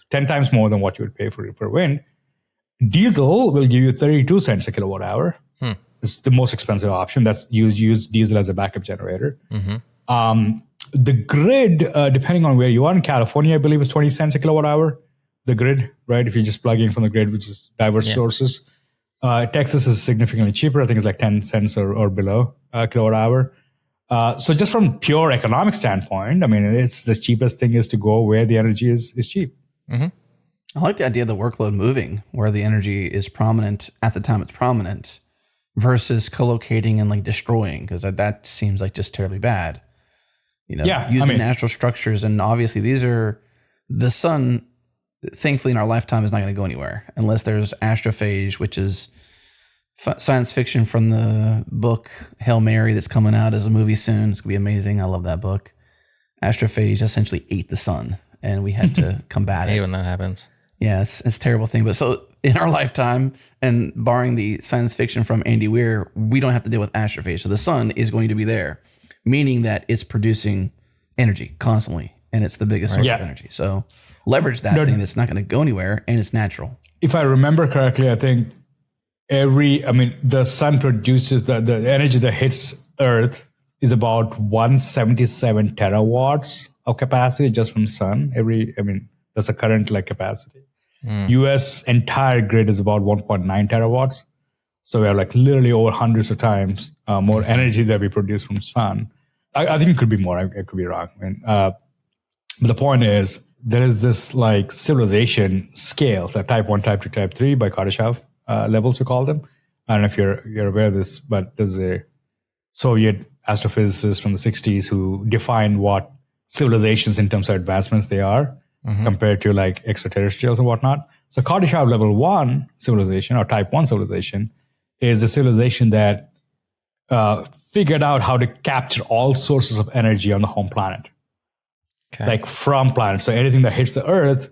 10 times more than what you would pay for wind. Diesel will give you 32 cents a kilowatt hour. It's the most expensive option. That's use diesel as a backup generator. The grid, depending on where you are in California, I believe is 20 cents a kilowatt hour. The grid, right? If you're just plugging from the grid, which is diverse sources. Texas is significantly cheaper. I think it's 10 cents or below kilowatt hour. So just from pure economic standpoint, it's the cheapest thing is to go where the energy is cheap. I like the idea of the workload moving where the energy is prominent at the time it's prominent versus co-locating and destroying, because that seems just terribly bad. Using natural structures, and obviously the sun, thankfully in our lifetime, is not going to go anywhere unless there's astrophage, which is science fiction from the book Hail Mary that's coming out as a movie soon. It's going to be amazing. I love that book. Astrophage essentially ate the sun, and we had to combat it. When that happens. Yeah, it's a terrible thing. But so in our lifetime, and barring the science fiction from Andy Weir, we don't have to deal with astrophase. So the sun is going to be there, meaning that it's producing energy constantly, and it's the biggest source of energy. So leverage that thing that's not going to go anywhere, and it's natural. If I remember correctly, I think the sun produces the energy that hits Earth is about 177 terawatts of capacity just from sun. That's the current capacity. US entire grid is about 1.9 terawatts. So we have literally over hundreds of times more energy that we produce from sun. I think it could be more. I could be wrong. But the point is, there is this civilization scales, type 1, type 2, type 3 by Kardashev levels, we call them. I don't know if you're aware of this, but there's a Soviet astrophysicist from the 60s who defined what civilizations in terms of advancements they are compared to extraterrestrials and whatnot. So Kardashev level 1 civilization or type 1 civilization is a civilization that figured out how to capture all sources of energy on the home planet. Okay. From planets. So anything that hits the Earth,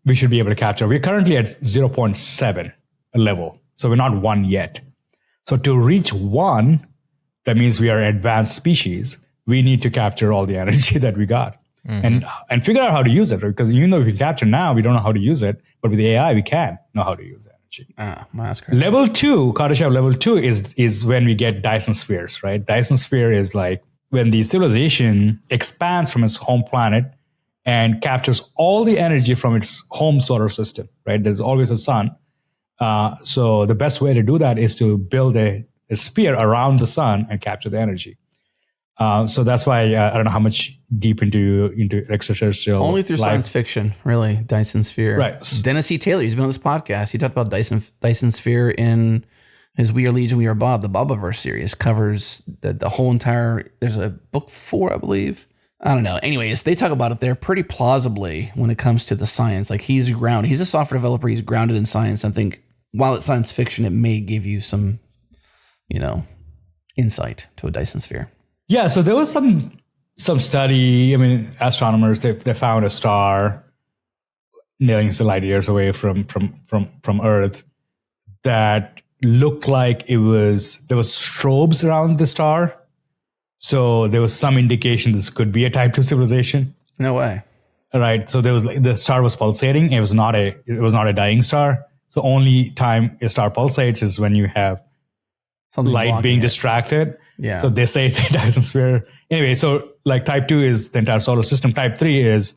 we should be able to capture. We're currently at 0.7 level. So we're not 1 yet. So to reach 1, that means we are an advanced species. We need to capture all the energy that we got and figure out how to use it. Because even though we can capture now, we don't know how to use it. But with AI, we can know how to use energy. That's crazy. Level 2, Kardashev level 2 is when we get Dyson spheres, right? Dyson sphere is when the civilization expands from its home planet and captures all the energy from its home solar system, right? There's always a sun. So the best way to do that is to build a sphere around the sun and capture the energy. So that's why I don't know how much deep into extraterrestrial. Only through science fiction, really. Dyson sphere. Right. Dennis E. Taylor, he's been on this podcast. He talked about Dyson sphere in his We Are Legion, We Are Bob. The Bobaverse series covers the whole entire. There's a book 4, I believe. I don't know. Anyways, they talk about it there pretty plausibly when it comes to the science. He's grounded. He's a software developer. He's grounded in science. I think while it's science fiction, it may give you some, insight to a Dyson sphere. Yeah. So there was some study. Astronomers they found a star millions of light years away from Earth that looked like there was strobes around the star. So there was some indication this could be a type 2 civilization. No way. Right. So the star was pulsating. It was not a dying star. So only time a star pulsates is when you have something light being distracted. Yeah. So they say it's a Dyson sphere. Anyway, so type 2 is the entire solar system. Type 3 is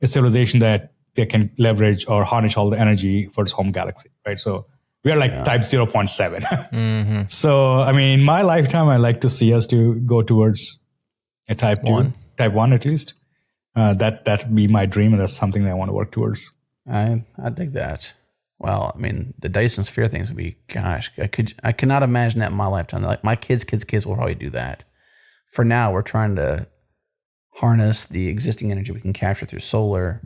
a civilization that they can leverage or harness all the energy for its home galaxy. Right. So we are type 0.7. So, in my lifetime, I like to see us to go towards a type 2, type 1 at least. That'd be my dream, and that's something that I want to work towards. I dig that. Well, the Dyson sphere things would be, gosh, I cannot imagine that in my lifetime. My kids will probably do that. For now, we're trying to harness the existing energy we can capture through solar.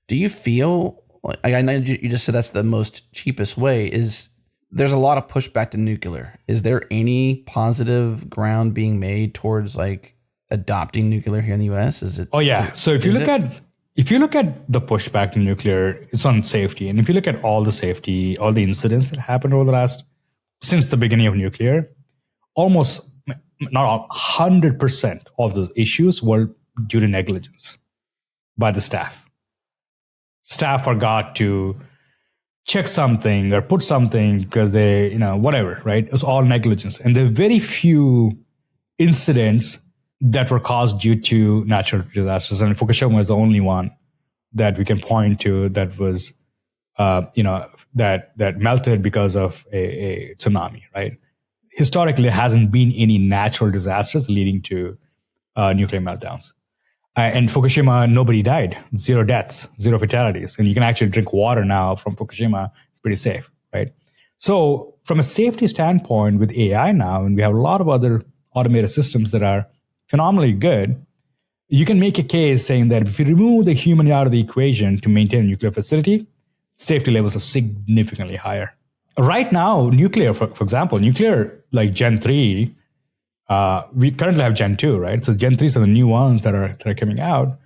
Do you feel, I know you just said that's the most cheapest way, there's a lot of pushback to nuclear. Is there any positive ground being made towards adopting nuclear here in the US? Is it? Oh yeah. So if you look at the pushback to nuclear, it's on safety. And if you look at all the incidents that happened over since the beginning of nuclear, almost not 100% of those issues were due to negligence by the staff. Staff forgot to check something or put something because they, whatever, right? It was all negligence. And there are very few incidents that were caused due to natural disasters. And Fukushima was the only one that we can point to that was, that melted because of a tsunami, right? Historically, there hasn't been any natural disasters leading to nuclear meltdowns. And Fukushima, nobody died, 0 deaths, 0 fatalities. And you can actually drink water now from Fukushima. It's pretty safe, right? So from a safety standpoint with AI now, and we have a lot of other automated systems that are phenomenally good, you can make a case saying that if you remove the human out of the equation to maintain a nuclear facility, safety levels are significantly higher. Right now, nuclear, for example, like Gen 3, we currently have Gen 2, right? So Gen 3s are the new ones that are coming out.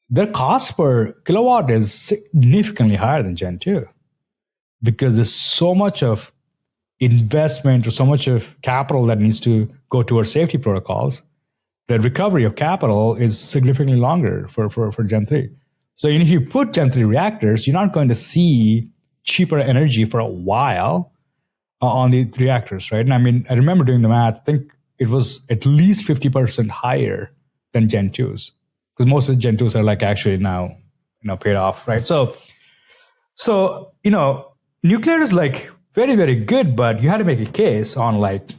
Their cost per kilowatt is significantly higher than Gen 2. because there's so much of investment or so much of capital that needs to go towards safety protocols. The recovery of capital is significantly longer for Gen 3. So if you put Gen 3 reactors, you're not going to see cheaper energy for a while on the reactors, right? And I mean, I remember doing the math. I think it was at least 50% higher than Gen 2s, because most of the Gen 2s are like actually now, paid off, right? So nuclear is like very, very good, but you had to make a case on like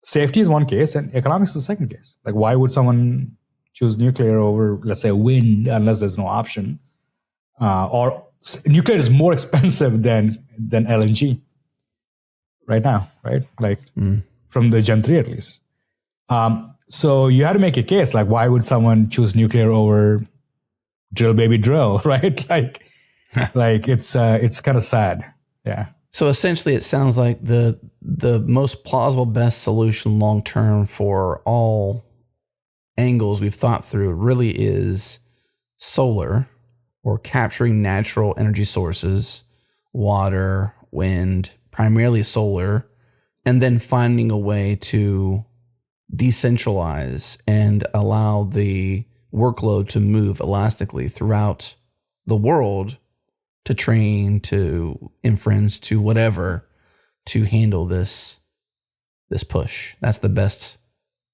safety is one case and economics is the second case. Like, why would someone choose nuclear over, let's say, wind unless there's no option? Or nuclear is more expensive than LNG right now, right? Like from the Gen 3 at least. So you had to make a case, like, why would someone choose nuclear over drill baby drill, right? Like it's kind of sad. Yeah. So essentially it sounds like the most plausible best solution long term for all angles we've thought through really is solar, or capturing natural energy sources, water, wind, primarily solar, and then finding a way to decentralize and allow the workload to move elastically throughout the world, to train, to inference, to whatever, to handle this push. That's the best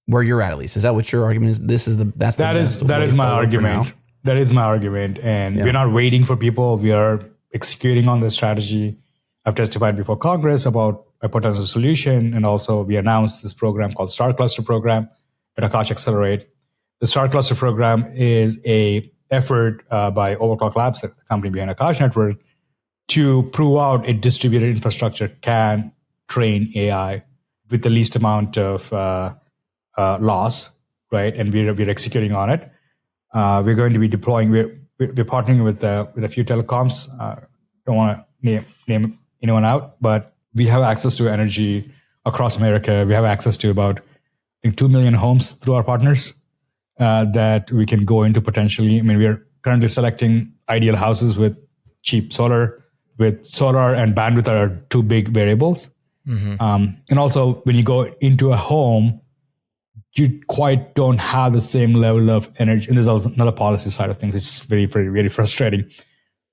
where you're at least. Is that what your argument is? That is my argument. That is my argument. And we're not waiting for people. We are executing on this strategy. I've testified before Congress about a potential solution. And also we announced this program called Star Cluster Program at Akash Accelerate. The Star Cluster Program is a effort by Overclock Labs, the company behind Akash Network, to prove out a distributed infrastructure can train AI with the least amount of loss, right? And we're executing on it. We're going to be deploying. We're partnering with a few telecoms. Don't want to name anyone out, but we have access to energy across America. We have access to about, I think, 2 million homes through our partners that we can go into potentially. I mean, we are currently selecting ideal houses with cheap solar. With solar and bandwidth are two big variables. Mm-hmm. And also, when you go into a home, you quite don't have the same level of energy. And there's also another policy side of things. It's very, very, very frustrating.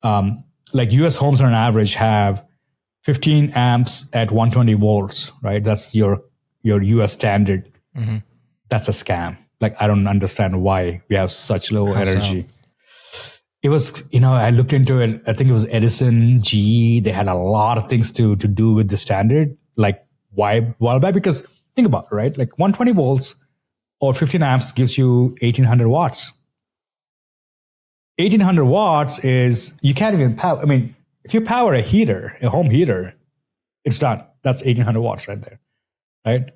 Like US homes on average have 15 amps at 120 volts, right? That's your US standard. Mm-hmm. That's a scam. Like, I don't understand why we have such low energy. So? It was, I looked into it. I think it was Edison, GE. They had a lot of things to do with the standard. Like, why? While back, because think about it, right? Like 120 volts or 15 amps gives you 1800 watts. 1800 watts is, you can't even power. I mean, if you power a heater, a home heater, it's done. That's 1800 watts right there, right?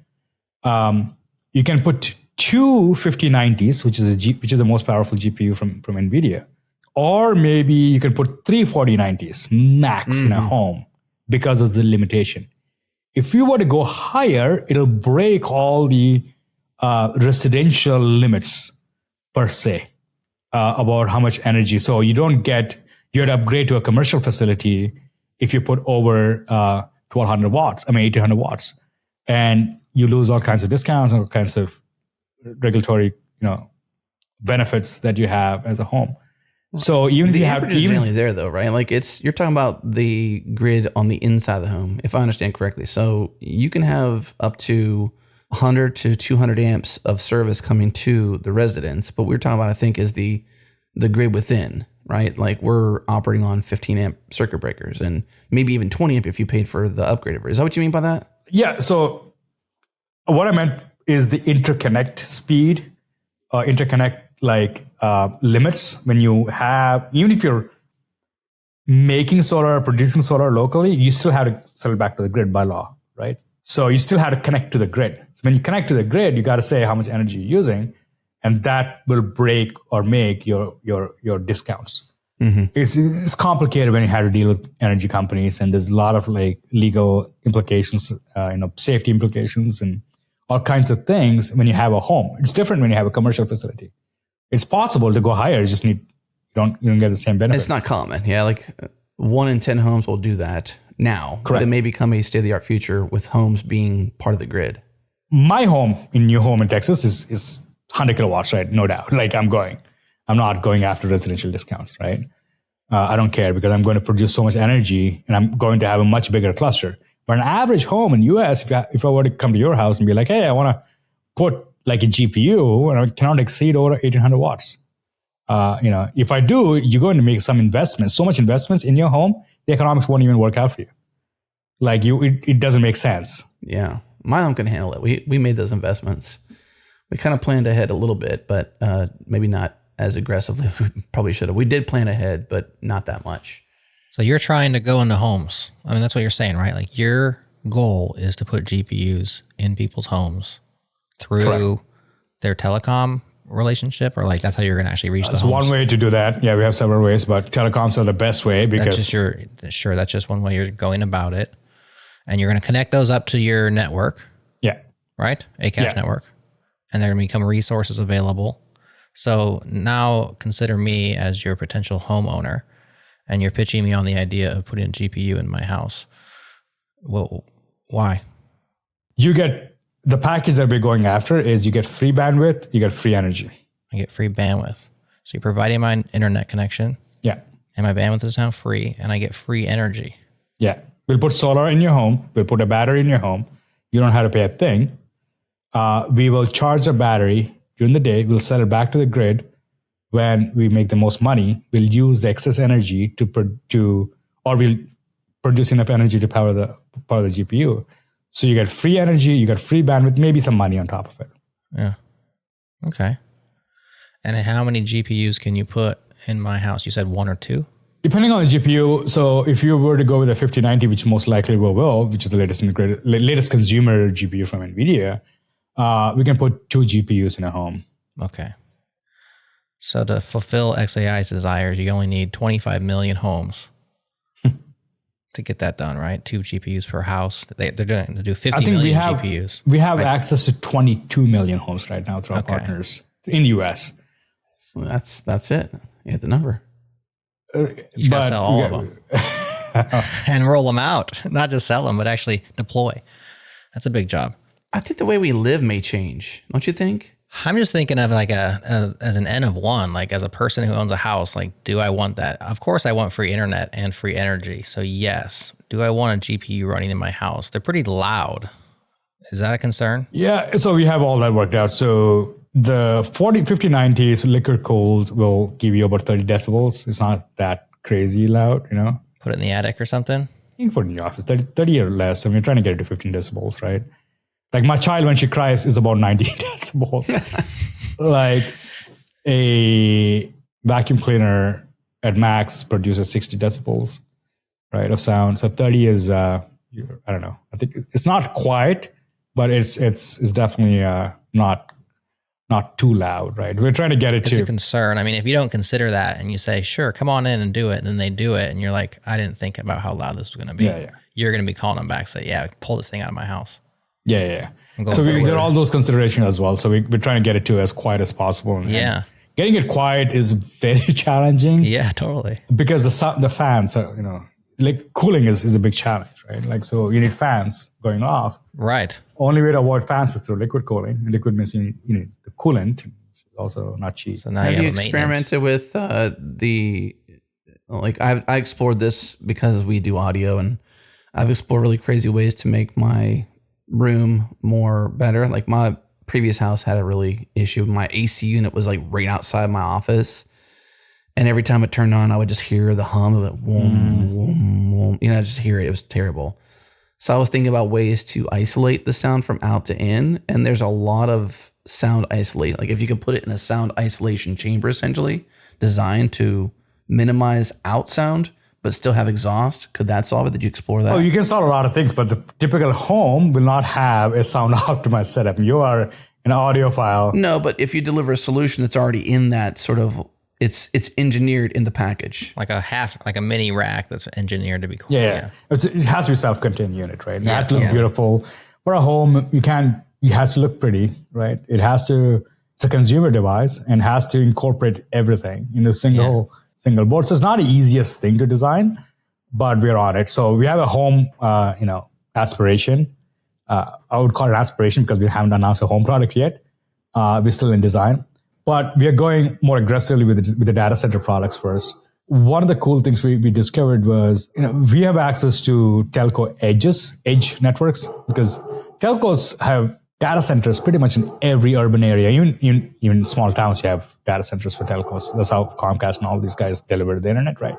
You can put two 5090s, which is the most powerful GPU from NVIDIA. Or maybe you can put three 4090s max in a home because of the limitation. If you were to go higher, it'll break all the residential limits per se about how much energy. So you have to upgrade to a commercial facility if you put over 1800 watts. And you lose all kinds of discounts and all kinds of regulatory, benefits that you have as a home. So even if you have, is generally there though, right? Like you're talking about the grid on the inside of the home, if I understand correctly. So you can have up to 100 to 200 amps of service coming to the residence, but what we're talking about, I think, is the grid within, right? Like we're operating on 15 amp circuit breakers and maybe even 20 amp if you paid for the upgraded. Is that what you mean by that? Yeah. So what I meant is the interconnect speed, limits. When you have, even if you're making solar or producing solar locally, you still have to sell it back to the grid by law, right? So you still have to connect to the grid. So when you connect to the grid, you got to say how much energy you're using, and that will break or make your discounts. Mm-hmm. It's complicated when you have to deal with energy companies, and there's a lot of like legal implications, safety implications, and all kinds of things when you have a home. It's different when you have a commercial facility. It's possible to go higher. You just you don't get the same benefits. It's not common. Yeah, like 1 in 10 homes will do that. now, but Correct. it may become a state-of-the-art future with homes being part of the grid. My new home in Texas is 100 kilowatts, right? No doubt. Like I'm not going after residential discounts, right? I don't care because I'm going to produce so much energy and I'm going to have a much bigger cluster. But an average home in US, if I were to come to your house and be like, hey, I want to put like a GPU and I cannot exceed over 1800 watts. If I do, you're going to make some investments, so much investments in your home, the economics won't even work out for you. Like it doesn't make sense. Yeah. My home can handle it. We made those investments. We kind of planned ahead a little bit, but maybe not as aggressively as we probably should have. We did plan ahead, but not that much. So you're trying to go into homes. I mean, that's what you're saying, right? Like your goal is to put GPUs in people's homes through Correct. their telecom relationship, or like that's how you're going to actually reach the That's homes. one way to do that. Yeah, we have several ways, but telecoms are the best way because That's just one way you're going about it. And you're going to connect those up to your network, yeah, right? Akash network. And they're going to become resources available. So now consider me as your potential homeowner, and you're pitching me on the idea of putting a GPU in my house. Well, why? you get the package that we're going after is you get free bandwidth, you get free energy. I get free bandwidth. So you're providing my internet connection, Yeah, and my bandwidth is now free, and I get free energy. yeah. We'll put solar in your home. We'll put a battery in your home. You don't have to pay a thing. We will charge the battery during the day. We'll sell it back to the grid. When we make the most money, we'll use the excess energy or we'll produce enough energy to power the GPU. So you get free energy, you get free bandwidth, maybe some money on top of it. Yeah. Okay. And how many GPUs can you put in my house? You said one or two? Depending on the GPU, so if you were to go with a 5090, which most likely we will, which is the latest consumer GPU from NVIDIA, we can put 2 GPUs in a home. Okay. So to fulfill XAI's desires, you only need 25 million homes to get that done, right? 2 GPUs per house. They're doing to do 50 million GPUs. We have access to 22 million homes right now through our partners in the US. So that's it. You hit the number. You got to sell all of them and roll them out. Not just sell them, but actually deploy. That's a big job. I think the way we live may change. Don't you think? I'm just thinking of like as an N of one, like as a person who owns a house, like, do I want that? Of course I want free internet and free energy. So yes. Do I want a GPU running in my house? They're pretty loud. Is that a concern? Yeah. So we have all that worked out. So the 5090s liquid cooled will give you about 30 decibels. It's not that crazy loud, Put it in the attic or something? You can put it in your office, 30 or less. I mean, you're trying to get it to 15 decibels, right? Like my child, when she cries, is about 90 decibels. Like a vacuum cleaner at max produces 60 decibels, right, of sound. So 30 is, I don't know. I think it's not quiet, but it's definitely not too loud, right? We're trying to get it to. It's a concern. I mean, if you don't consider that and you say, sure, come on in and do it, and then they do it, and you're like, I didn't think about how loud this was going to be. Yeah. You're going to be calling them back, say, yeah, pull this thing out of my house. Yeah. So there are all those considerations as well. So we're trying to get it to as quiet as possible. And getting it quiet is very challenging. Yeah, totally. Because the fans are, like cooling is a big challenge, right? Like, so you need fans going off. Right. Only way to avoid fans is through liquid cooling. Liquid means you need the coolant, which is also not cheap. So now have you have experimented with I explored this because we do audio, and I've explored really crazy ways to make my room more better. Like my previous house had a really issue. My AC unit was like right outside my office. And every time it turned on, I would just hear the hum of it. Whoom, whoom, whoom. I just hear it. It was terrible. So I was thinking about ways to isolate the sound from out to in. And there's a lot of sound isolate. Like if you could put it in a sound isolation chamber, essentially designed to minimize out sound, but still have exhaust. Could that solve it? Did you explore that? Oh, you can solve a lot of things, but the typical home will not have a sound optimized setup. You are an audiophile. No, but if you deliver a solution that's already in that sort of, it's engineered in the package. like a mini rack that's engineered to be cool. Yeah. It has to be self-contained unit, right? It has to look beautiful. For a home, it has to look pretty, right? It's a consumer device and has to incorporate everything in a single board. So it's not the easiest thing to design, but we're on it. So we have a home, aspiration. I would call it aspiration because we haven't announced a home product yet. We're still in design, but we are going more aggressively with the data center products first. One of the cool things we discovered was, we have access to telco edge networks, because telcos have data centers pretty much in every urban area. Even small towns, you have data centers for telcos. That's how Comcast and all these guys deliver the internet, right?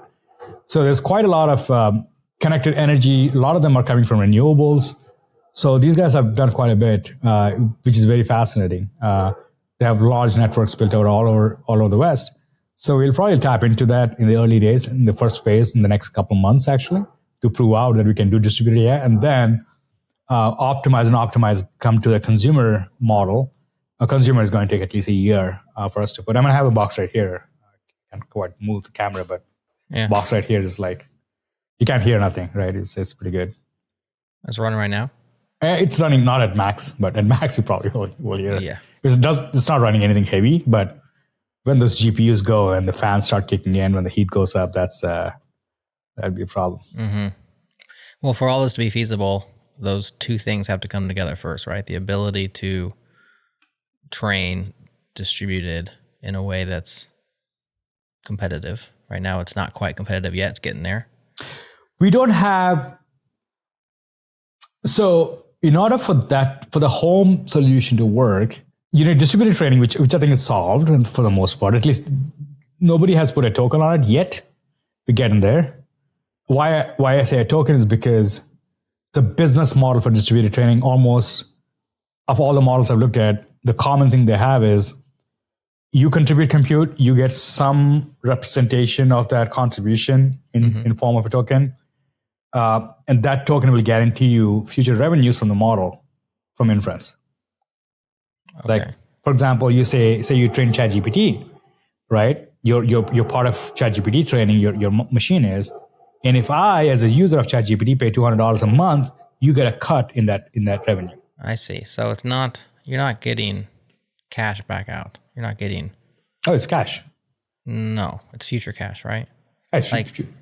So there's quite a lot of connected energy. A lot of them are coming from renewables. So these guys have done quite a bit, which is very fascinating. They have large networks built out all over the West. So we'll probably tap into that in the early days, in the first phase, in the next couple of months, actually, to prove out that we can do distributed AI, and then optimize, come to the consumer model. A consumer is going to take at least a year for us to put. I'm going to have a box right here. I can't quite move the camera, but box right here is like, you can't hear nothing, right? It's pretty good. It's running right now? It's running not at max, but at max you probably will hear it. Yeah. It's not running anything heavy, but when those GPUs go and the fans start kicking in, when the heat goes up, that'd be a problem. Mm-hmm. Well, for all this to be feasible, those two things have to come together first, right? The ability to train distributed in a way that's competitive. Right now, it's not quite competitive yet. It's getting there. We don't have... So in order for the home solution to work, you need distributed training, which I think is solved, and for the most part. At least nobody has put a token on it yet. We're getting there. Why I say a token is because the business model for distributed training, almost of all the models I've looked at, the common thing they have is you contribute compute, you get some representation of that contribution in form of a token. And that token will guarantee you future revenues from the model, from inference. Okay. Like, for example, you say you train ChatGPT, right? You're part of ChatGPT training, your machine is. And if I, as a user of ChatGPT, pay $200 a month, you get a cut in that revenue. I see. So you're not getting cash back out. You're not getting... Oh, it's cash. No, it's future cash, right?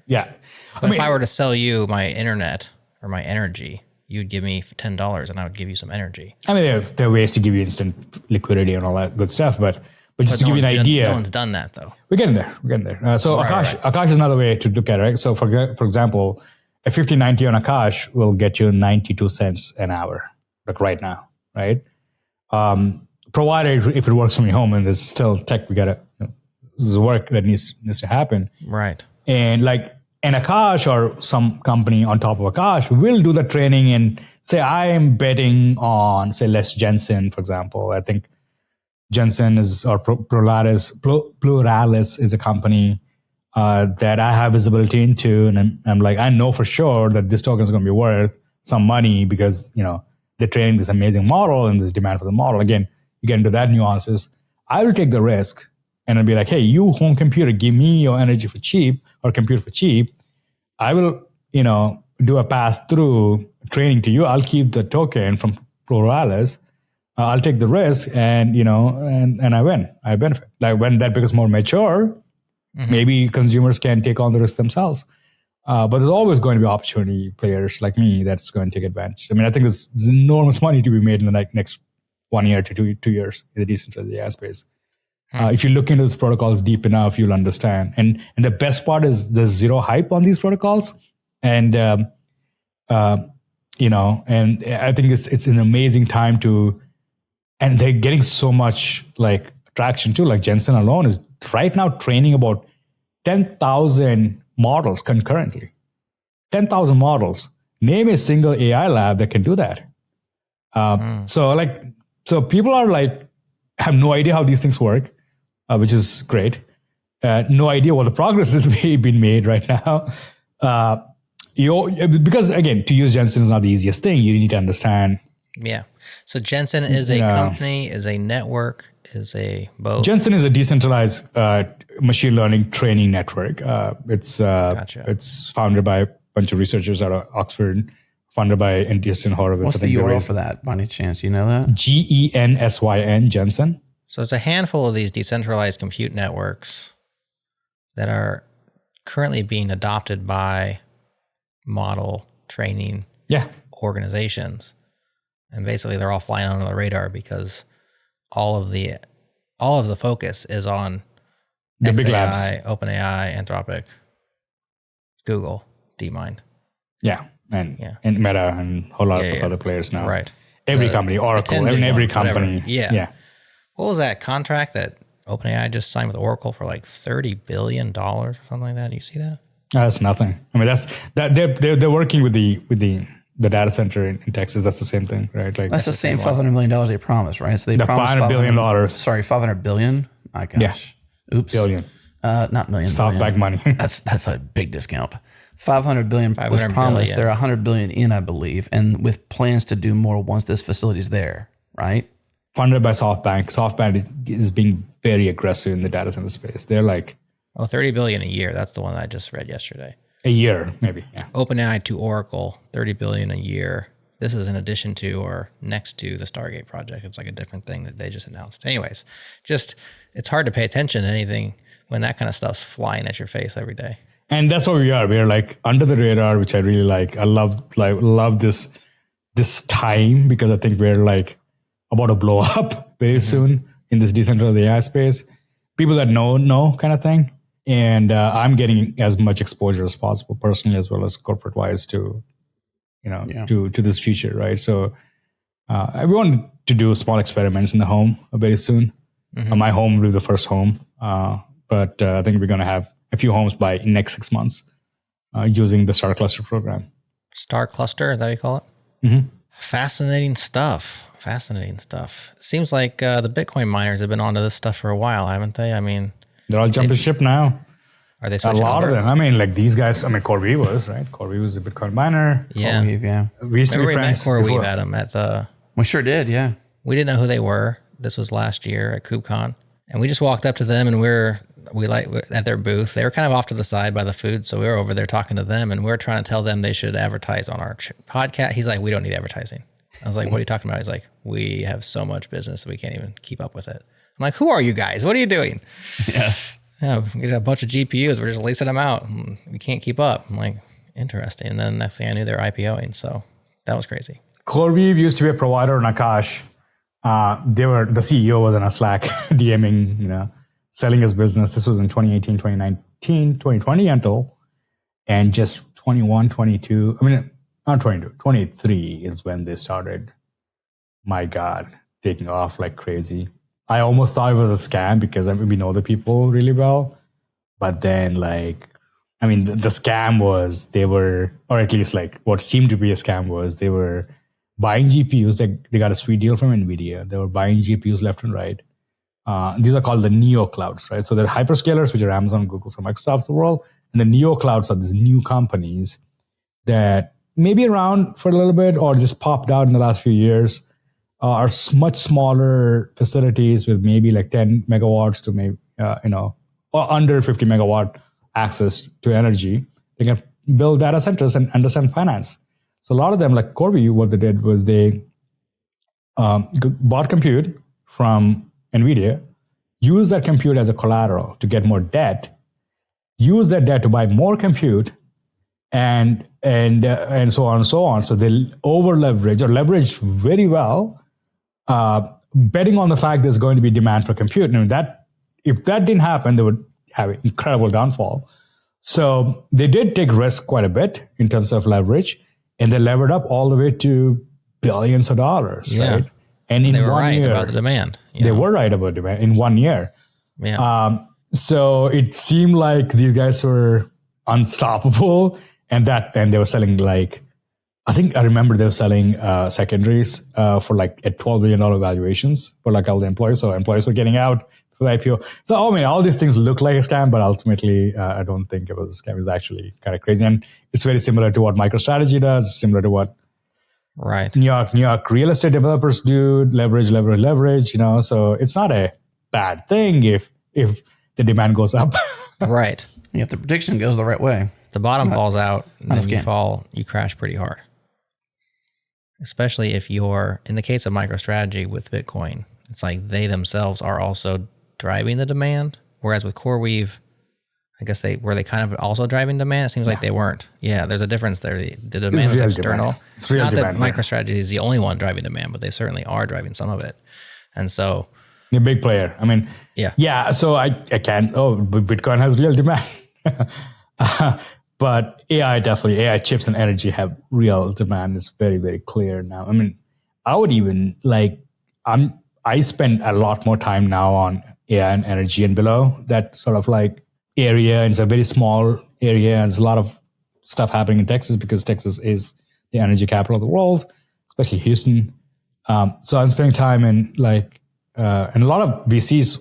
Yeah. But if I were to sell you my internet or my energy, you'd give me $10 and I would give you some energy. I mean, there are ways to give you instant liquidity and all that good stuff, but just to give you an idea. No one's done that, though. We're getting there. So Right. Akash is another way to look at it, right? So for example, a 5090 on Akash will get you 92 cents an hour, like right now, right? Provided if it works from your home and there's still tech, there's work that needs to happen. Right. And Akash or some company on top of Akash will do the training and say, I am betting on, say, Gensyn, for example. I think Gensyn or Pluralis is a company that I have visibility into. And I'm like, I know for sure that this token is going to be worth some money because, they're training this amazing model and there's demand for the model. Again, you get into that nuances. I will take the risk and I'll be like, hey, you home computer, give me your energy for cheap or compute for cheap. I will, do a pass-through training to you. I'll keep the token from Pluralis. I'll take the risk and, and I win. I benefit. Like when that becomes more mature, maybe consumers can take on the risk themselves. But there's always going to be opportunity players like me that's going to take advantage. I mean, I think there's enormous money to be made in the next 1 year to 2 years in the decentralized AI space. If you look into these protocols deep enough, you'll understand. And the best part is there's zero hype on these protocols. And, and I think it's an amazing time and they're getting so much traction too. Like Gensyn alone is right now training about 10,000 models concurrently. 10,000 models. Name a single AI lab that can do that. So people are have no idea how these things work, which is great. No idea what the progress is being made right now. Because again, to use Gensyn is not the easiest thing. You need to understand. Yeah. So Gensyn is a company, is a network, is a both. Gensyn is a decentralized machine learning training network. It's founded by a bunch of researchers out of Oxford, funded by Andreessen Horowitz. What's the URL for that, by any chance? You know that? Gensyn, Gensyn. So it's a handful of these decentralized compute networks that are currently being adopted by model training Yeah. organizations. And basically they're all flying under the radar because all of the focus is on The big XAI, labs. OpenAI, Anthropic, Google, DeepMind. Yeah. And Yeah. and Meta and a whole lot of Yeah. other players now. Right. Every The- company, the Oracle, 10 big every ones, whatever. company. Yeah. Yeah. What was that contract that OpenAI just signed with Oracle for like $30 billion or something like that? Do you see that? That's nothing. I mean, they're working with the data center in Texas. That's the same thing, right? Like That's the same $500 million they promised, right? So they the promised $500 billion. Sorry, $500 billion. My gosh. Oops. Billion. Not million. Softback billion. money. That's a big discount. 500 billion was 500 promised. billion. They're 100 billion in, I believe, and with plans to do more once this facility's there, right? Funded by SoftBank. SoftBank is being very aggressive in the data center space. They're like Oh, $30 billion a year. That's the one I just read yesterday. a year, maybe. Yeah. OpenAI to Oracle, $30 billion a year. This is in addition to or next to the Stargate project. It's like a different thing that they just announced. Anyways, just it's hard to pay attention to anything when that kind of stuff's flying at your face every day. And that's what we are. We're like under the radar, which I really like. I love this time because I think we're like about to blow up very soon in this decentralized AI space. People that know kind of thing. And I'm getting as much exposure as possible, personally as well as corporate wise, to to this future, right? So we want to do small experiments in the home very soon. My home will be the first home, but I think we're going to have a few homes by next 6 months using the Star Cluster program. Star Cluster, is that what you call it? Mm-hmm. Fascinating stuff. It seems like the Bitcoin miners have been onto this stuff for a while, haven't they? I mean, they're all jumping ship now. Are they A switching lot over? of them. I mean, like these guys. I mean, CoreWeave was right. CoreWeave was a Bitcoin miner. Yeah. CoreWeave, yeah. We used to Remember be we met friends CoreWeave before. at them at the... We sure did, yeah. We didn't know who they were. This was last year at KubeCon. And we just walked up to them and we at their booth. They were kind of off to the side by the food. So we were over there talking to them and we were trying to tell them they should advertise on our podcast. He's like, we don't need advertising. I was like, what are you talking about? He's like, we have so much business. We can't even keep up with it. I'm like, who are you guys? What are you doing? Yes. Yeah, we got a bunch of GPUs. We're just leasing them out. We can't keep up. I'm like, interesting. And then next thing I knew, they're IPOing. So that was crazy. CoreWeave used to be a provider on Akash. The CEO was on a Slack DMing, selling his business. This was in 2018, 2019, 2020 until, and just 21, 22. I mean, not 22, 23 is when they started. My God, taking off like crazy. I almost thought it was a scam because we know the people really well. But then the scam was or at least like what seemed to be a scam was they were buying GPUs. They got a sweet deal from NVIDIA. They were buying GPUs left and right. These are called the neo clouds, right? So they're hyperscalers, which are Amazon, Google, so Microsoft's of the world. And the neo clouds are these new companies that may be around for a little bit or just popped out in the last few years. Are much smaller facilities with maybe like 10 megawatts to maybe, or under 50 megawatt access to energy. They can build data centers and understand finance. So a lot of them, like CoreWeave, what they did was they bought compute from NVIDIA, used that compute as a collateral to get more debt, use that debt to buy more compute, and so on and so on. So they over leverage or leverage very well. Betting on the fact there's going to be demand for compute. And if that didn't happen, they would have an incredible downfall. So they did take risk quite a bit in terms of leverage, and they levered up all the way to billions of dollars, right? And they were right about the demand. They were right about demand in 1 year. Yeah. So it seemed like these guys were unstoppable, and they were selling I think I remember they were selling secondaries for like at $12 billion valuations for like all the employees. So employees were getting out for the IPO. So, all these things look like a scam, but ultimately, I don't think it was a scam. It was actually kind of crazy. And it's very similar to what MicroStrategy does, similar to what New York real estate developers do, leverage. So it's not a bad thing if the demand goes up. Right. If the prediction goes the right way. The bottom falls out, and then scam. you crash pretty hard. Especially if you're, in the case of MicroStrategy with Bitcoin, it's like they themselves are also driving the demand. Whereas with CoreWeave, I guess they kind of also driving demand. It seems like they weren't. Yeah, there's a difference there. The demand is external. Demand. It's real Not demand, that MicroStrategy is the only one driving demand, but they certainly are driving some of it. And so, a big player. I mean, yeah. So I can't. Oh, Bitcoin has real demand, but AI chips and energy have real demand. It's very, very clear now. I mean, I would even I spend a lot more time now on AI and energy and below that sort of like area. And it's a very small area. And there's a lot of stuff happening in Texas because Texas is the energy capital of the world, especially Houston. So I'm spending time in and a lot of VCs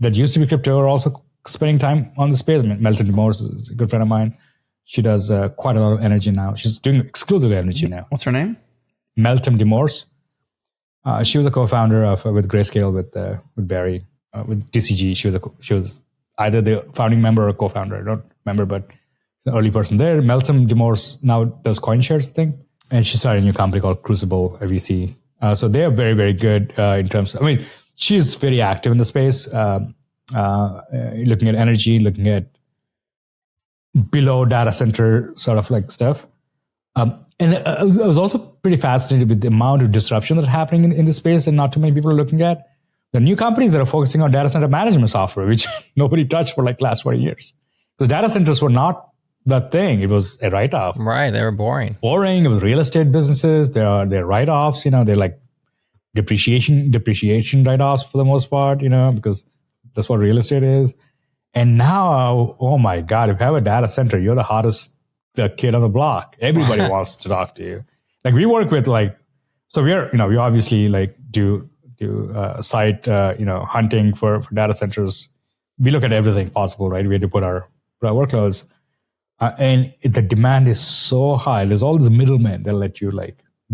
that used to be crypto are also spending time on the space. I mean, Melton DeMorse is a good friend of mine. She does quite a lot of energy now. She's doing exclusive energy now. What's her name? Melton DeMorse. She was a co-founder with Grayscale with Barry with DCG. She was either the founding member or co-founder. I don't remember, but the early person there. Melton DeMorse now does CoinShares thing, and she started a new company called Crucible, a VC. So they are very, very good in terms of, I mean, she's very active in the space, looking at energy, looking at below data center sort of like stuff. And I was also pretty fascinated with the amount of disruption that's happening in this space and not too many people are looking at. The new companies that are focusing on data center management software, which nobody touched for like last 20 years. Because data centers were not the thing. It was a write-off. Right. They were boring. It was real estate businesses. They're write-offs, they're like depreciation write-offs for the most part, because that's what real estate is. And now, oh my God, if you have a data center, you're the hottest kid on the block. Everybody wants to talk to you. Like we work with so we obviously do site, hunting for data centers. We look at everything possible, right? We have to put our workloads. And the demand is so high. There's all these middlemen that let you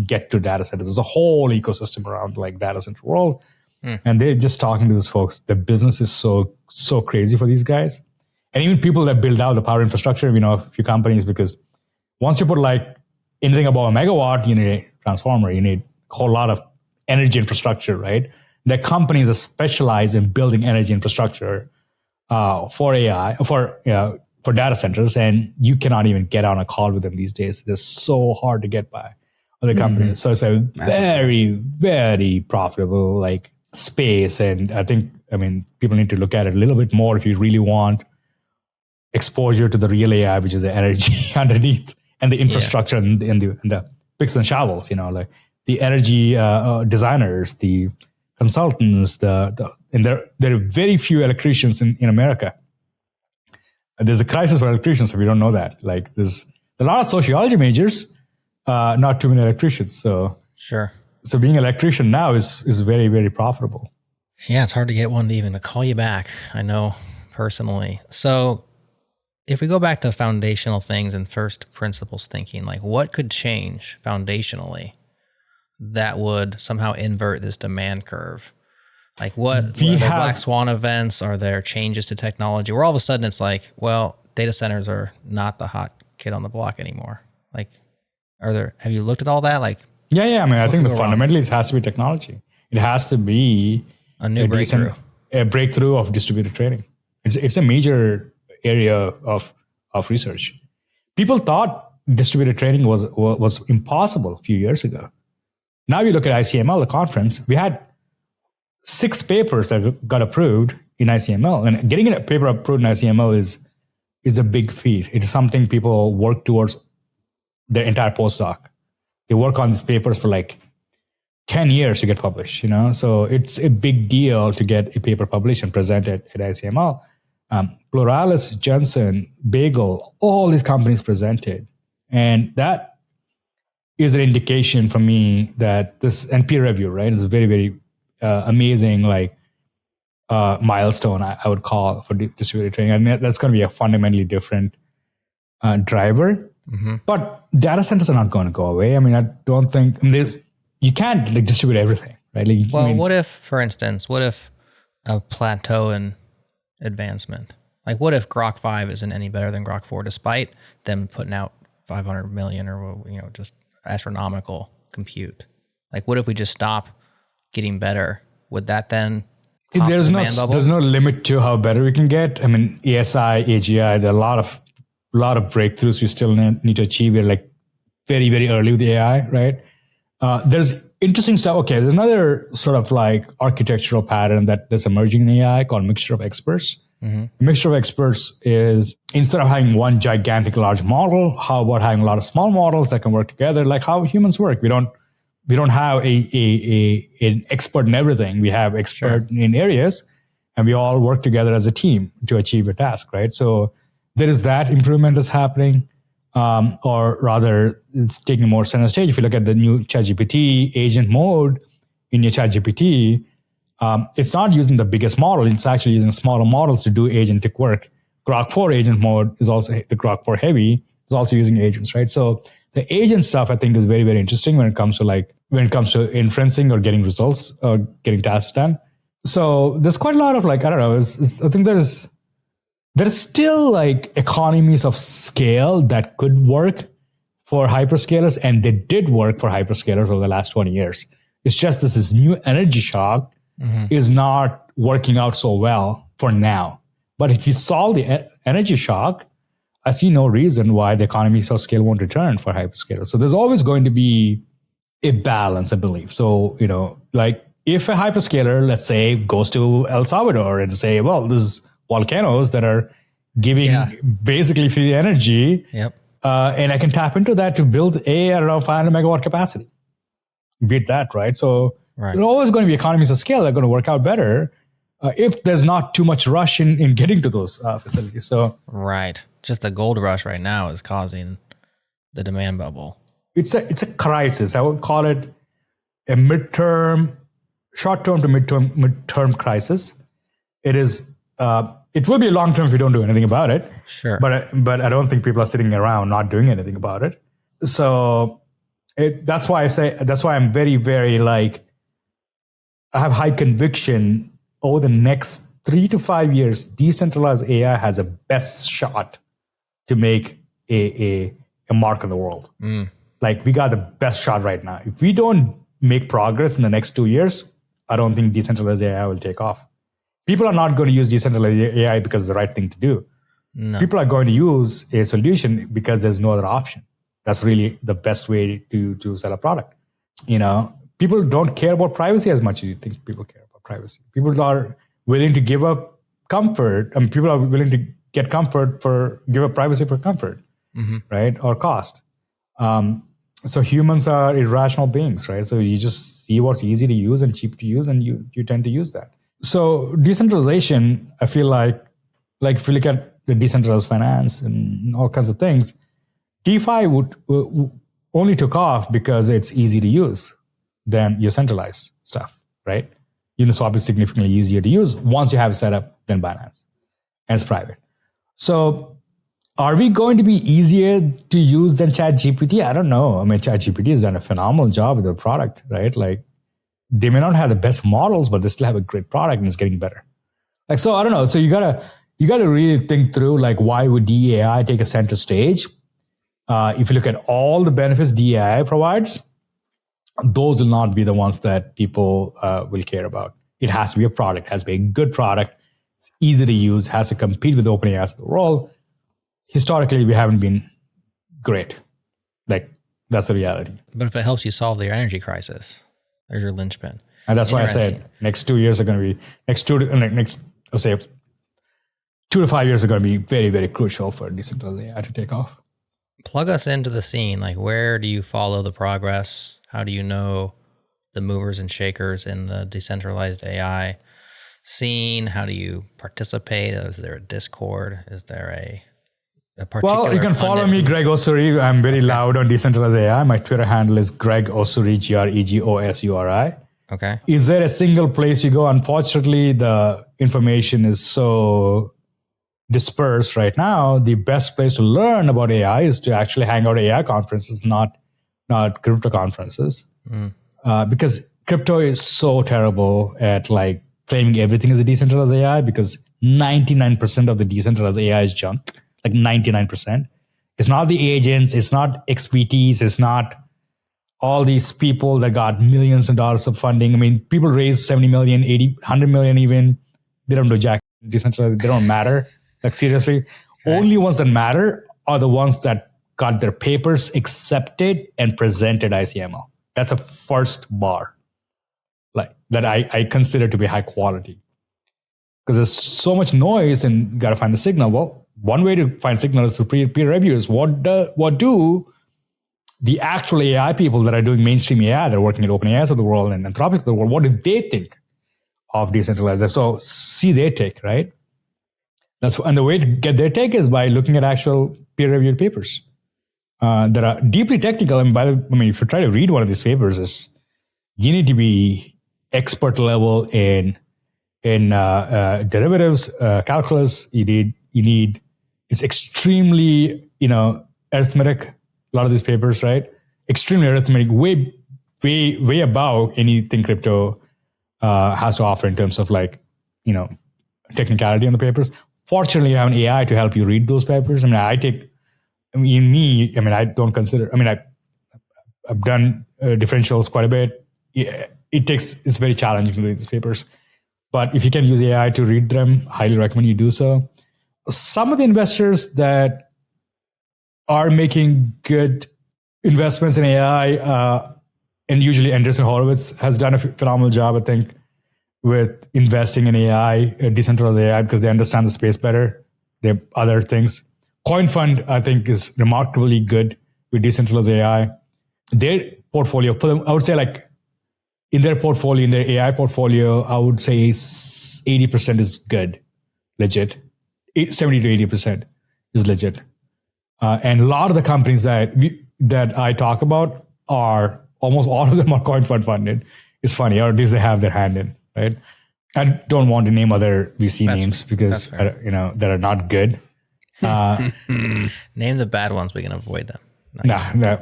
get to data centers. There's a whole ecosystem around data center world. And they're just talking to these folks. The business is so crazy for these guys. And even people that build out the power infrastructure, a few companies, because once you put anything above a megawatt, you need a transformer, you need a whole lot of energy infrastructure, right? The companies that specialize in building energy infrastructure for AI, for data centers, and you cannot even get on a call with them these days. They're so hard to get by other companies. So it's a very, very profitable space. And I think, people need to look at it a little bit more if you really want exposure to the real AI, which is the energy underneath and the infrastructure and the picks and shovels, the energy designers, the consultants, and there are very few electricians in America. There's a crisis for electricians if you don't know that. There's a lot of sociology majors, not too many electricians. So sure. So being an electrician now is very, very profitable. Yeah, it's hard to get one to even call you back. I know personally. So if we go back to foundational things and first principles thinking, what could change foundationally that would somehow invert this demand curve? What are there black swan events? Are there changes to technology where all of a sudden it's data centers are not the hot kid on the block anymore? Have you looked at all that? Yeah. I think fundamentally it has to be technology. It has to be a new breakthrough. A breakthrough of distributed trading. It's a major area of research. People thought distributed trading was impossible a few years ago. Now you look at ICML, the conference, we had 6 papers that got approved in ICML. And getting a paper approved in ICML is a big feat. It is something people work towards their entire postdoc. They work on these papers for 10 years to get published, So it's a big deal to get a paper published and presented at ICML. Pluralis, Gensyn, Bagel, all these companies presented. And that is an indication for me that this, and peer review, right, is a very, very amazing milestone, I would call, for distributed trading. And that's going to be a fundamentally different driver. Mm-hmm. But data centers are not going to go away. I don't think, you can't distribute everything, right? What if, for instance, a plateau in advancement? What if Grok 5 isn't any better than Grok 4, despite them putting out 500 million or, just astronomical compute? What if we just stop getting better? Would that then pop There's the no demand bubble? there's no limit to how better we can get. I mean, ASI, AGI, there are a lot of breakthroughs we still need to achieve. We're like very, very early with the AI, right? There's interesting stuff. Okay, there's another sort of like architectural pattern that's emerging in AI called mixture of experts. Mm-hmm. Mixture of experts is, instead of having one gigantic large model, how about having a lot of small models that can work together, like how humans work? We don't have an expert in everything. We have expert in areas, and we all work together as a team to achieve a task, right? So there is that improvement that's happening. Or rather, it's taking a more center stage. If you look at the new ChatGPT agent mode in your ChatGPT, it's not using the biggest model. It's actually using smaller models to do agentic work. Grok 4 agent mode is also, the Grok 4 Heavy is also using agents, right? So the agent stuff, I think, is very, very interesting when it comes to inferencing or getting results or getting tasks done. So there's quite a lot of I don't know, I think there's still like economies of scale that could work for hyperscalers, and they did work for hyperscalers over the last 20 years. It's just this new energy shock is not working out so well for now. But if you solve the energy shock, I see no reason why the economies of scale won't return for hyperscalers. So there's always going to be a balance, I believe. So, like if a hyperscaler, let's say, goes to El Salvador and say, well, there's volcanoes that are giving basically free energy, and I can tap into that to build around 500 megawatt capacity. Beat that, right? So there's always going to be economies of scale that are going to work out better if there's not too much rush in getting to those facilities. So just the gold rush right now is causing the demand bubble. It's a crisis. I would call it a short-term to mid-term crisis. It is. It will be long-term if we don't do anything about it. Sure. But I don't think people are sitting around not doing anything about it. So that's why I'm very, very I have high conviction over the next 3 to 5 years, decentralized AI has a best shot to make a mark on the world. We got the best shot right now. If we don't make progress in the next 2 years, I don't think decentralized AI will take off. People are not going to use decentralized AI because it's the right thing to do. No. People are going to use a solution because there's no other option. That's really the best way to sell a product. People don't care about privacy as much as you think people care about privacy. People are willing to give up comfort. People are willing to get give up privacy for comfort, right? Or cost. So humans are irrational beings, right? So you just see what's easy to use and cheap to use, and you tend to use that. So decentralization, I feel like if you look at the decentralized finance and all kinds of things, DeFi would only took off because it's easy to use than your centralized stuff, right? Uniswap is significantly easier to use once you have it set up than Binance, and it's private. So are we going to be easier to use than ChatGPT? I don't know. I mean, ChatGPT has done a phenomenal job with their product, right? They may not have the best models, but they still have a great product and it's getting better. So I don't know. So you gotta really think through why would DAI take a center stage? If you look at all the benefits DAI provides, those will not be the ones that people will care about. It has to be a product, has to be a good product, it's easy to use, has to compete with OpenAIs of the world. Historically, we haven't been great. That's the reality. But if it helps you solve your energy crisis, there's your linchpin. And that's why I said next 2 years are going to be, I'll say 2 to 5 years are going to be very, very crucial for decentralized AI to take off. Plug us into the scene. Where do you follow the progress? How do you know the movers and shakers in the decentralized AI scene? How do you participate? Is there a Discord? Is there a particular... Well, you can follow me, Greg Osuri. I'm very loud on decentralized AI. My Twitter handle is Greg Osuri, GregOsuri. Okay. Is there a single place you go? Unfortunately, the information is so dispersed right now. The best place to learn about AI is to actually hang out at AI conferences, not crypto conferences. Because crypto is so terrible at claiming everything is a decentralized AI, because 99% of the decentralized AI is junk. 99%. It's not the agents, it's not XPTs, it's not all these people that got millions of dollars of funding. I mean, people raise 70 million, 80, 100 million even. They don't do jack. Decentralized, they don't matter. Like seriously, okay. Only ones that matter are the ones that got their papers accepted and presented ICML. That's a first bar, like that I consider to be high quality. Because there's so much noise and you got to find the signal. Well, one way to find signal is through peer reviews. What do the actual AI people that are doing mainstream AI, that are working at OpenAI of the world and Anthropic of the world, what do they think of decentralized? So see their take, right? And the way to get their take is by looking at actual peer-reviewed papers that are deeply technical. And if you try to read one of these papers, you need to be expert level in derivatives, calculus. You need it's extremely arithmetic. A lot of these papers, right? Extremely arithmetic, way above anything crypto has to offer in terms of technicality on the papers. Fortunately, you have an AI to help you read those papers. I don't consider. I've done differentials quite a bit. It's very challenging to read these papers. But if you can use AI to read them, highly recommend you do so. Some of the investors that are making good investments in AI, and usually Andreessen Horowitz has done a phenomenal job, I think, with investing in AI, decentralized AI, because they understand the space better. They have other things. Coin Fund, I think, is remarkably good with decentralized AI. Their portfolio, for them, I would say in their portfolio, in their AI portfolio, I would say 80% is good, legit. 70 to 80% is legit. And a lot of the companies that I talk about are, almost all of them are Coin Fund funded. It's funny, or at least they have their hand in, right? I don't want to name other VC names because that are not good. Name the bad ones. We can avoid them. No, I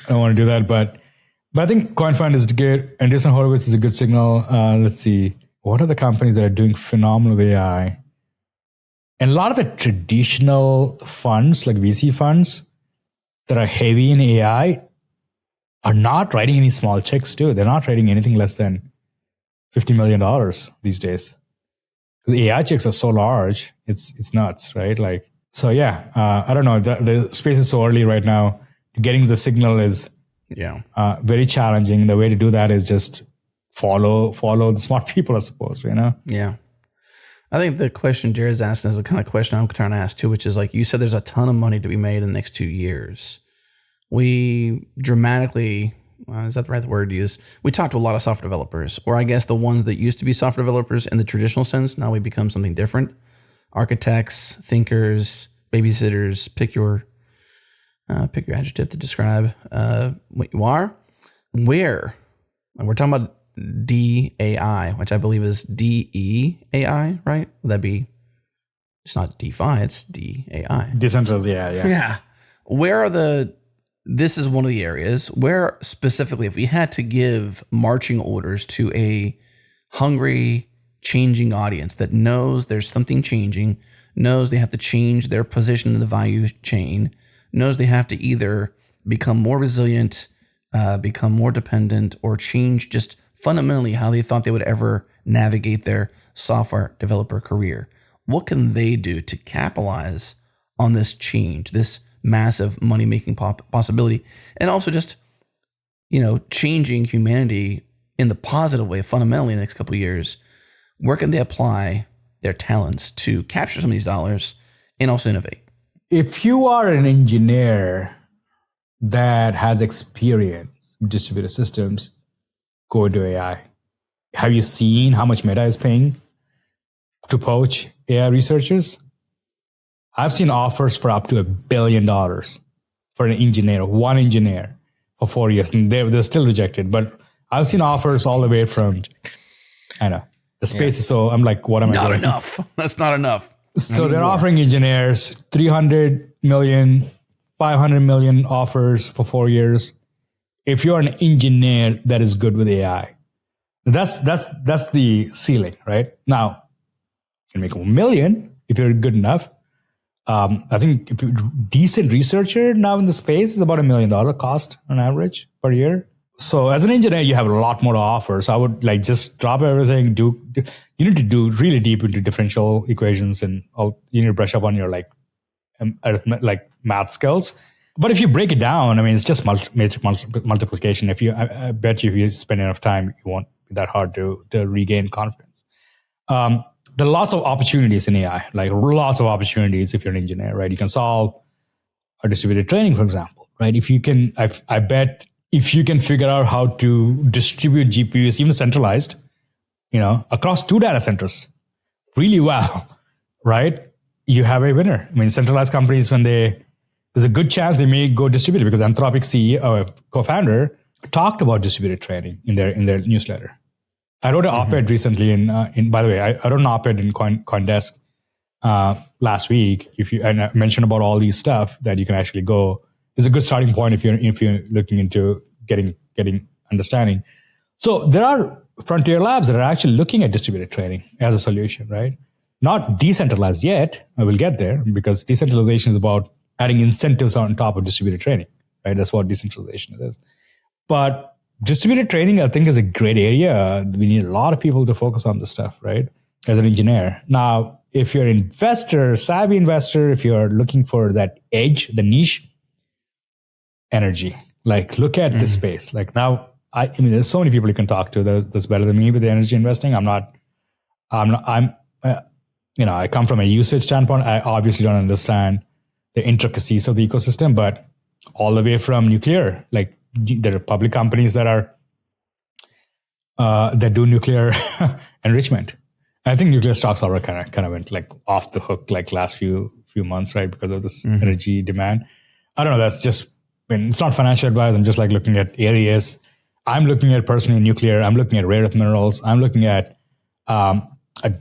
don't want to do that. But I think Coin Fund is good. Andreessen Horowitz is a good signal. Let's see. What are the companies that are doing phenomenal with AI? And a lot of the traditional funds, like VC funds, that are heavy in AI are not writing any small checks too. They're not writing anything less than $50 million these days. The AI checks are so large, it's nuts, right? I don't know. The space is so early right now. Getting the signal is very challenging. The way to do that is just follow the smart people, I suppose. Yeah. I think the question Jared's asking is the kind of question I'm trying to ask too, which is you said, there's a ton of money to be made in the next 2 years. We dramatically, is that the right word to use? We talked to a lot of software developers, or I guess the ones that used to be software developers in the traditional sense. Now we become something different. Architects, thinkers, babysitters, pick your adjective to describe what you are. Where? And we're talking about DAI, which I believe is DEAI, right? Would that be, it's not DeFi, it's DAI. Decentralized, yeah. Yeah. This is one of the areas where specifically, if we had to give marching orders to a hungry, changing audience that knows there's something changing, knows they have to change their position in the value chain, knows they have to either become more resilient, become more dependent, or change just fundamentally how they thought they would ever navigate their software developer career. What can they do to capitalize on this change, this massive money-making possibility, and also just, changing humanity in the positive way fundamentally in the next couple of years? Where can they apply their talents to capture some of these dollars and also innovate? If you are an engineer that has experience with distributed systems, go into AI. Have you seen how much Meta is paying to poach AI researchers? I've seen offers for up to $1 billion for an engineer, one engineer, for 4 years, and they're still rejected. But I've seen offers all the way from, I know, the space is so, I'm like, what am I doing? Not enough. That's not enough. So they're offering engineers $300 million, $500 million offers for 4 years. If you're an engineer that is good with AI, that's the ceiling, right? Now, you can make $1 million if you're good enough. I think if you're a decent researcher now in the space is about $1 million cost on average per year. So as an engineer, you have a lot more to offer. So I would like just drop everything. You need to do really deep into differential equations, and you need to brush up on your like math skills. But if you break it down, I mean, it's just multiplication. I bet you if you spend enough time, it won't be that hard to regain confidence. There are lots of opportunities in AI, like lots of opportunities if you're an engineer, right? You can solve a distributed training, for example, right? If you can, I bet if you can figure out how to distribute GPUs, even centralized, across 2 data centers really well, right? You have a winner. I mean, centralized companies, there's a good chance they may go distributed, because Anthropic CEO, co-founder, talked about distributed training in their newsletter. I wrote an op-ed recently by the way, I wrote an op-ed in CoinDesk last week. And I mentioned about all these stuff that you can actually go. It's a good starting point if you're looking into getting understanding. So there are frontier labs that are actually looking at distributed training as a solution, right? Not decentralized yet. I will get there, because decentralization is about adding incentives on top of distributed training, right? That's what decentralization is. But distributed training, I think, is a great area. We need a lot of people to focus on this stuff, right? As an engineer. Now, if you're an investor, savvy investor, if you're looking for that edge, the niche, energy, like look at this space. Like now, I mean, there's so many people you can talk to that's better than me with the energy investing. I come from a usage standpoint. I obviously don't understand the intricacies of the ecosystem, but all the way from nuclear, like there are public companies that do nuclear enrichment. I think nuclear stocks already kind of went like off the hook like last few months, right? Because of this energy demand. I don't know. That's just, it's not financial advice. I'm just like looking at areas. I'm looking at personally nuclear. I'm looking at rare earth minerals. I'm looking at a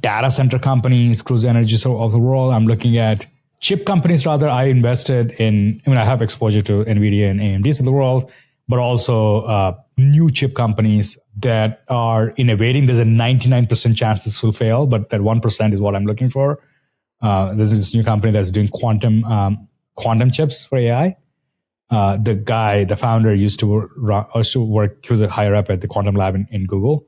data center companies, cruise energy of the world. I'm looking at chip companies. Rather, I invested in, I have exposure to NVIDIA and AMDs of the world, but also new chip companies that are innovating. There's a 99% chance this will fail, but that 1% is what I'm looking for. There's this new company that's doing quantum chips for AI. The founder used to work, he was a higher up at the quantum lab in Google.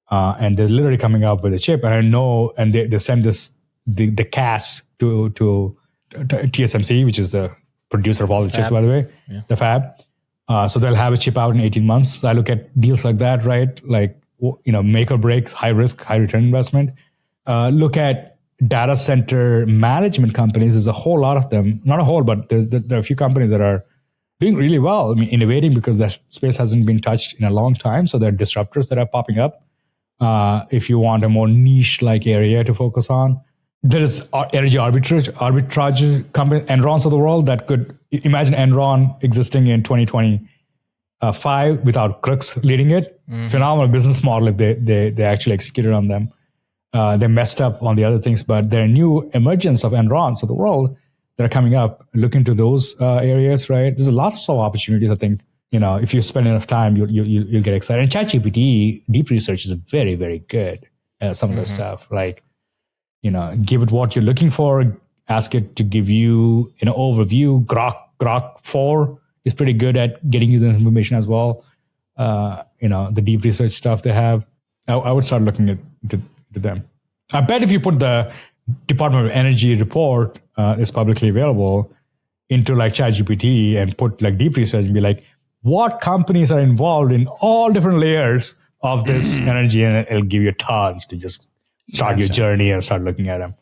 And they're literally coming up with a chip. And I know, and they send the cast to TSMC, which is the producer of all the chips, by the way, the fab. So they'll have a chip out in 18 months. So I look at deals like that, right? Like, make or break, high risk, high return investment. Look at data center management companies. There's a whole lot of them. Not a whole, but there are a few companies that are doing really well. I mean, innovating because that space hasn't been touched in a long time. So there are disruptors that are popping up. If you want a more niche-like area to focus on. There is energy arbitrage company, Enrons of the world, that could imagine Enron existing in 2025 without crooks leading it. Phenomenal business model if they actually executed on them. They messed up on the other things, but there are new emergence of Enrons of the world that are coming up. Look into those areas, right? There's a lot of opportunities, I think. If you spend enough time, you'll get excited. And ChatGPT deep research is very, very good at some of this stuff. Like, give it what you're looking for. Ask it to give you an overview. Grok 4 is pretty good at getting you the information as well. The deep research stuff they have. I would start looking at them. I bet if you put the Department of Energy report is publicly available into like ChatGPT and put like deep research and be like, what companies are involved in all different layers of this energy, and it'll give you tons to just start your journey and start looking at them.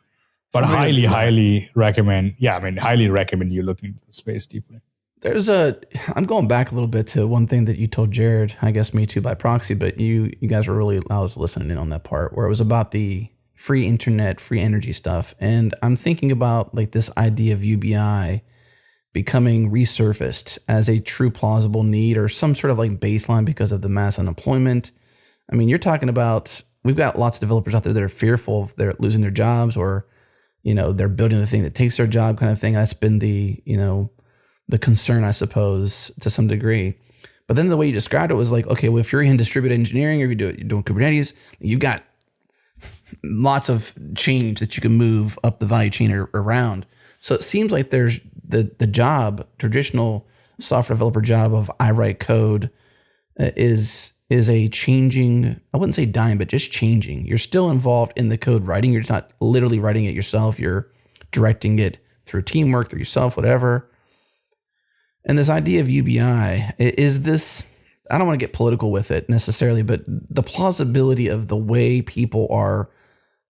But highly recommend you looking into the space deeply. I'm going back a little bit to one thing that you told Jared, I guess me too by proxy, but you guys were really, I was listening in on that part where it was about the free internet, free energy stuff. And I'm thinking about like this idea of UBI becoming resurfaced as a true plausible need or some sort of like baseline because of the mass unemployment. I mean, you're talking about, we've got lots of developers out there that are fearful of they're losing their jobs or, they're building the thing that takes their job kind of thing. That's been the concern, I suppose, to some degree. But then the way you described it was like, okay, well, if you're in distributed engineering or you're doing Kubernetes, you've got lots of change that you can move up the value chain or around. So it seems like there's the job, traditional software developer job of I write code is a changing, I wouldn't say dying, but just changing. You're still involved in the code writing. You're just not literally writing it yourself. You're directing it through teamwork, through yourself, whatever. And this idea of UBI is this, I don't want to get political with it necessarily, but the plausibility of the way people are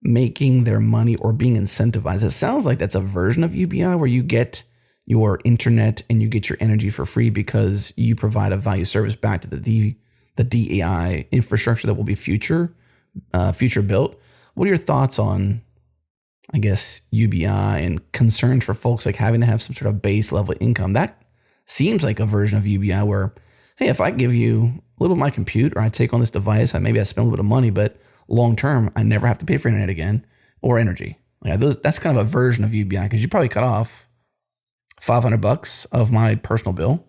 making their money or being incentivized. It sounds like that's a version of UBI where you get your internet and you get your energy for free because you provide a value service back to the DEI infrastructure that will be future built. What are your thoughts on, I guess, UBI and concerns for folks like having to have some sort of base level income? That seems like a version of UBI where, hey, if I give you a little bit of my compute or I take on this device, maybe I spend a little bit of money, but long term, I never have to pay for internet again or energy. Like that's kind of a version of UBI because you probably cut off $500 of my personal bill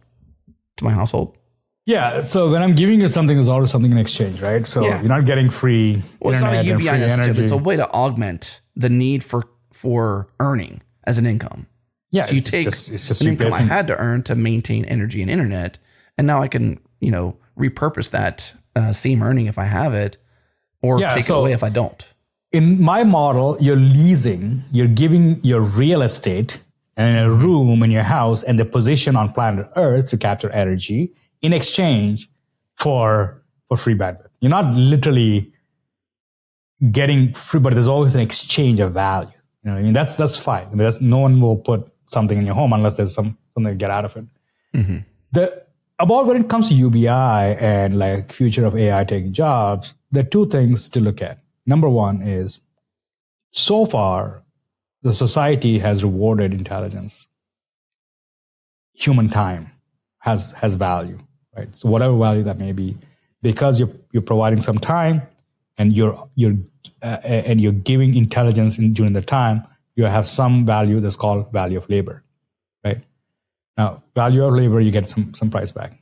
to my household. Yeah. So when I'm giving you something, there's always something in exchange, right? So you're not getting free well, internet it's not a UBI and free energy. It's a way to augment the need for earning as an income. Yeah. So you take it's just an income I replacing. had to earn to maintain energy and internet, and now I can repurpose that same earning if I have it, or take it away if I don't. In my model, you're leasing, you're giving your real estate and a room in your house and the position on planet Earth to capture energy in exchange for free bandwidth. You're not literally getting free, but there's always an exchange of value. You know what I mean? That's fine. I mean, no one will put something in your home unless there's something to get out of it. Mm-hmm. About when it comes to UBI and like future of AI taking jobs, there are two things to look at. Number one is, so far, the society has rewarded intelligence. Human time has value, right? So whatever value that may be, because you're providing some time and you're giving intelligence during the time, you have some value that's called value of labor, right? Now, value of labor, you get some price back.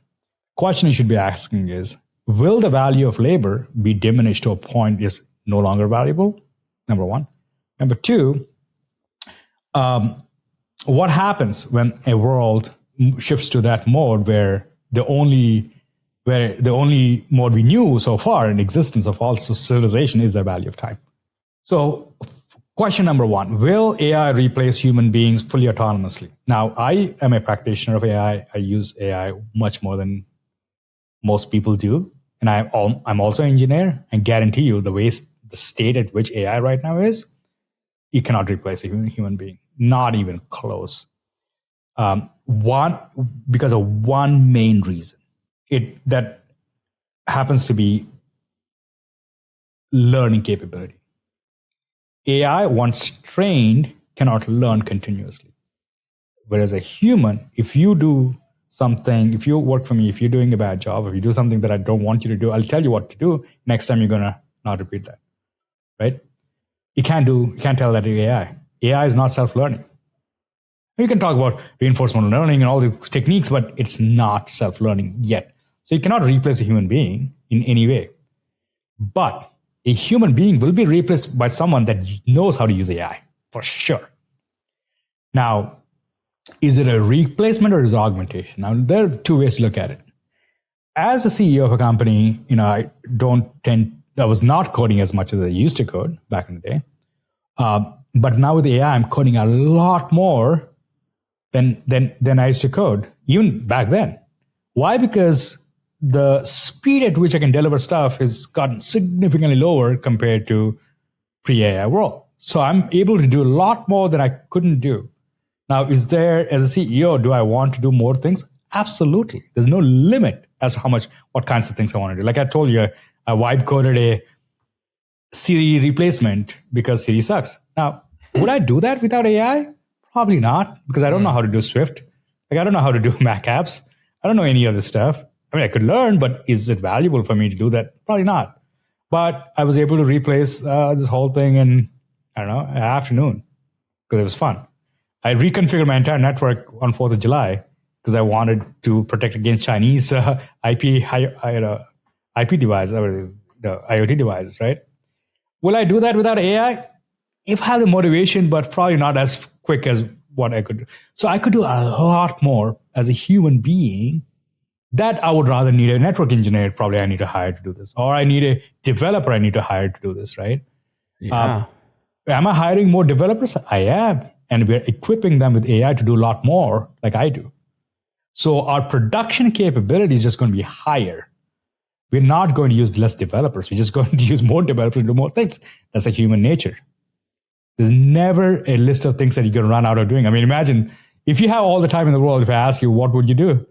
Question you should be asking is, will the value of labor be diminished to a point is no longer valuable? Number one. Number two, what happens when a world shifts to that mode where the only mode we knew so far in existence of all civilization is the value of time? So question number one, will AI replace human beings fully autonomously? Now, I am a practitioner of AI. I use AI much more than most people do. And I'm also an engineer, and guarantee you the state at which AI right now is, you cannot replace a human being, not even close. Because of one main reason. That happens to be learning capability. AI, once trained, cannot learn continuously. Whereas a human, if you do something, if you work for me, if you're doing a bad job, if you do something that I don't want you to do, I'll tell you what to do. Next time you're going to not repeat that, right? You can't tell that to AI. AI is not self-learning. You can talk about reinforcement learning and all these techniques, but it's not self-learning yet. So you cannot replace a human being in any way. But a human being will be replaced by someone that knows how to use AI, for sure. Now, is it a replacement or is it augmentation? Now, there are two ways to look at it. As a CEO of a company, I was not coding as much as I used to code back in the day. But now with AI, I'm coding a lot more than I used to code, even back then. Why? Because the speed at which I can deliver stuff has gotten significantly lower compared to pre-AI world. So I'm able to do a lot more than I couldn't do. Now, as a CEO, do I want to do more things? Absolutely. There's no limit as to what kinds of things I want to do. Like I told you, I vibe coded a Siri replacement because Siri sucks. Now, would I do that without AI? Probably not, because I don't know how to do Swift. Like I don't know how to do Mac apps. I don't know any of this stuff. I mean, I could learn, but is it valuable for me to do that? Probably not. But I was able to replace this whole thing in, an afternoon because it was fun. I reconfigured my entire network on 4th of July because I wanted to protect against Chinese IP devices, or the IoT devices, right? Will I do that without AI? If I have the motivation, but probably not as quick as what I could do. So I could do a lot more as a human being that I would rather need a network engineer. Probably I need to hire to do this, or I need a developer I need to hire to do this, right? Yeah. Am I hiring more developers? I am. And we're equipping them with AI to do a lot more like I do. So our production capability is just going to be higher. We're not going to use less developers. We're just going to use more developers to do more things. That's a human nature. There's never a list of things that you're going to run out of doing. I mean, imagine if you have all the time in the world, if I ask you, what would you do?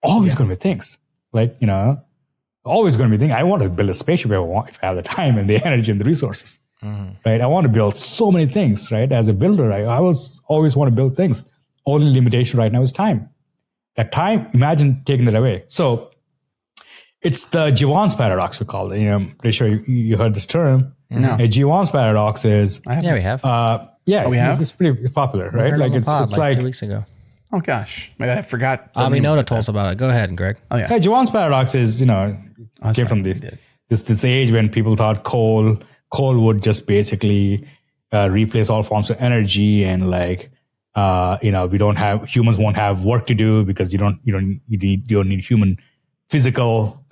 Always going to be things. Like, always going to be things. I want to build a spaceship if I have the time and the energy and the resources. Right? I want to build so many things, right? As a builder, I always want to build things. Only limitation right now is time. That time, imagine taking that away. So it's the Jevons paradox, we call it. I'm pretty sure you heard this term. No. A Jevons paradox is... Yeah, we have. we have? It's pretty popular, right? Like It's like 2 weeks ago. Oh gosh, maybe I forgot. Aminota told us about it. Go ahead, Greg. Oh yeah. Jevons paradox is, came from this age when people thought coal would just basically replace all forms of energy, and humans won't have work to do because you don't need human physical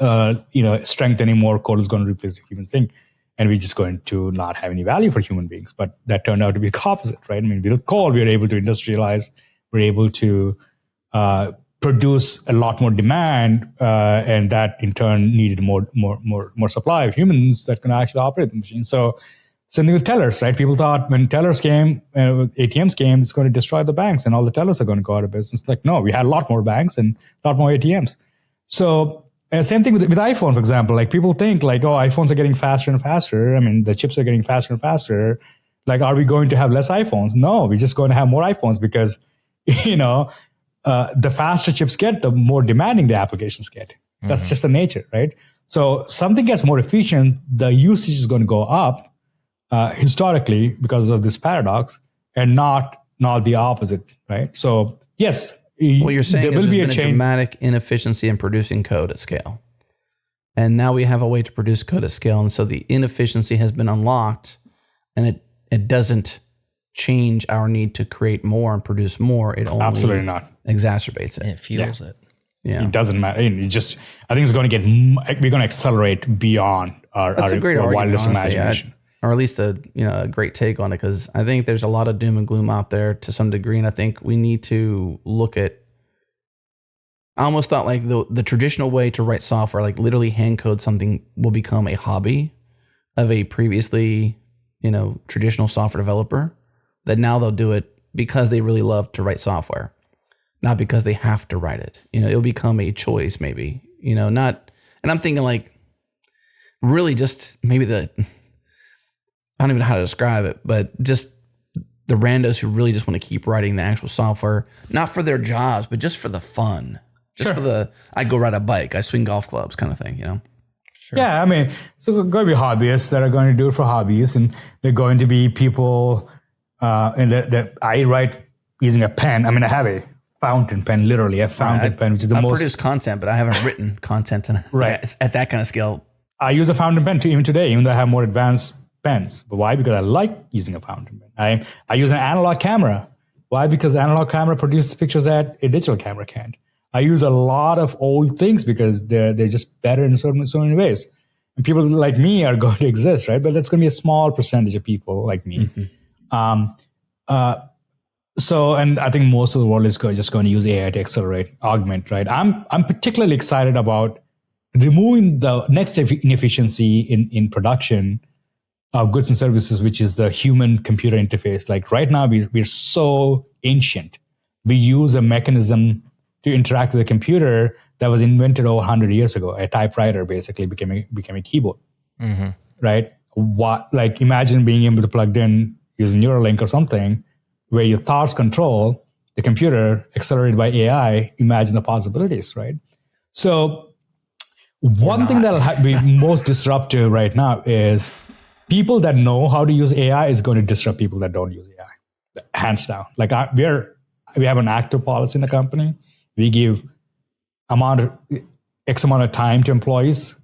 strength anymore. Coal is going to replace the human thing, and we're just going to not have any value for human beings. But that turned out to be the opposite, right? I mean, with coal, we were able to industrialize, we're able to produce a lot more demand, and that in turn needed more supply of humans that can actually operate the machine. So same thing with tellers, right? People thought when tellers came, ATMs came, it's going to destroy the banks and all the tellers are going to go out of business. Like, no, we had a lot more banks and a lot more ATMs. So same thing with iPhone, for example. Like people think like, oh, iPhones are getting faster and faster. I mean, the chips are getting faster and faster. Like, are we going to have less iPhones? No, we're just going to have more iPhones because, the faster chips get, the more demanding the applications get. That's just the nature, right? So something gets more efficient, the usage is going to go up historically because of this paradox, and not the opposite, right? So yes, what you're saying there is will be there's been a dramatic inefficiency in producing code at scale. And now we have a way to produce code at scale. And so the inefficiency has been unlocked, and it doesn't change our need to create more and produce more. It only absolutely not exacerbates it. It fuels it. Yeah. It doesn't matter. I think it's going to we're going to accelerate beyond our wildest imagination. Or at least a great take on it, because I think there's a lot of doom and gloom out there to some degree, and I think we need to look at. I almost thought like the traditional way to write software, like literally hand code something, will become a hobby of a previously traditional software developer. That now they'll do it because they really love to write software, not because they have to write it. It'll become a choice, maybe. Not. And I'm thinking like, really, just maybe I don't even know how to describe it, but just the randos who really just want to keep writing the actual software, not for their jobs, but just for the fun, just for I go ride a bike, I swing golf clubs kind of thing, Sure. Yeah, I mean, so there are going to be hobbyists that are going to do it for hobbies, and there are going to be people, and that I write using a pen. I mean, I have a fountain pen, literally a fountain pen, which is the most. I produce content, but I haven't written content at that kind of scale. I use a fountain pen even today, even though I have more advanced pens. But why? Because I like using a fountain pen. I use an analog camera. Why? Because analog camera produces pictures that a digital camera can't. I use a lot of old things because they're just better in so many ways. And people like me are going to exist, right? But that's going to be a small percentage of people like me. So, and I think most of the world is just going to use AI to accelerate, augment, right? I'm particularly excited about removing the next inefficiency in production of goods and services, which is the human-computer interface. Like right now, we're so ancient. We use a mechanism to interact with a computer that was invented over 100 years ago. A typewriter basically became a keyboard, right? Like imagine being able to plug in using Neuralink or something, where your thoughts control the computer, accelerated by AI. Imagine the possibilities, right? So one thing that'll be most disruptive right now is people that know how to use AI is going to disrupt people that don't use AI, hands down. Like we have an active policy in the company. We give X amount of time to employees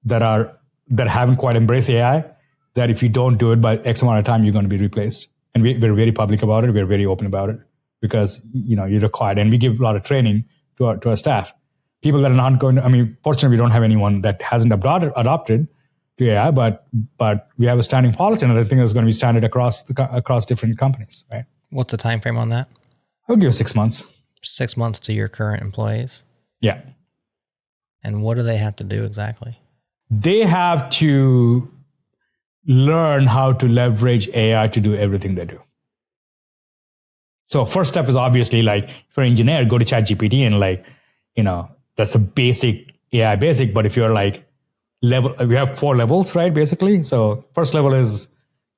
that haven't quite embraced AI, that if you don't do it by X amount of time, you're going to be replaced. and we're very public about it. We're very open about it because, you're required. And we give a lot of training to our staff. People that are not going to, fortunately, we don't have anyone that hasn't adopted to AI, but we have a standing policy, and I think it's going to be standard across different companies, right? What's the time frame on that? I'll give 6 months. 6 months to your current employees? Yeah. And what do they have to do exactly? They have to learn how to leverage AI to do everything they do. So first step is obviously like for an engineer, go to ChatGPT and that's a basic AI basic. But if you're like we have 4 levels, right? Basically. So first level is,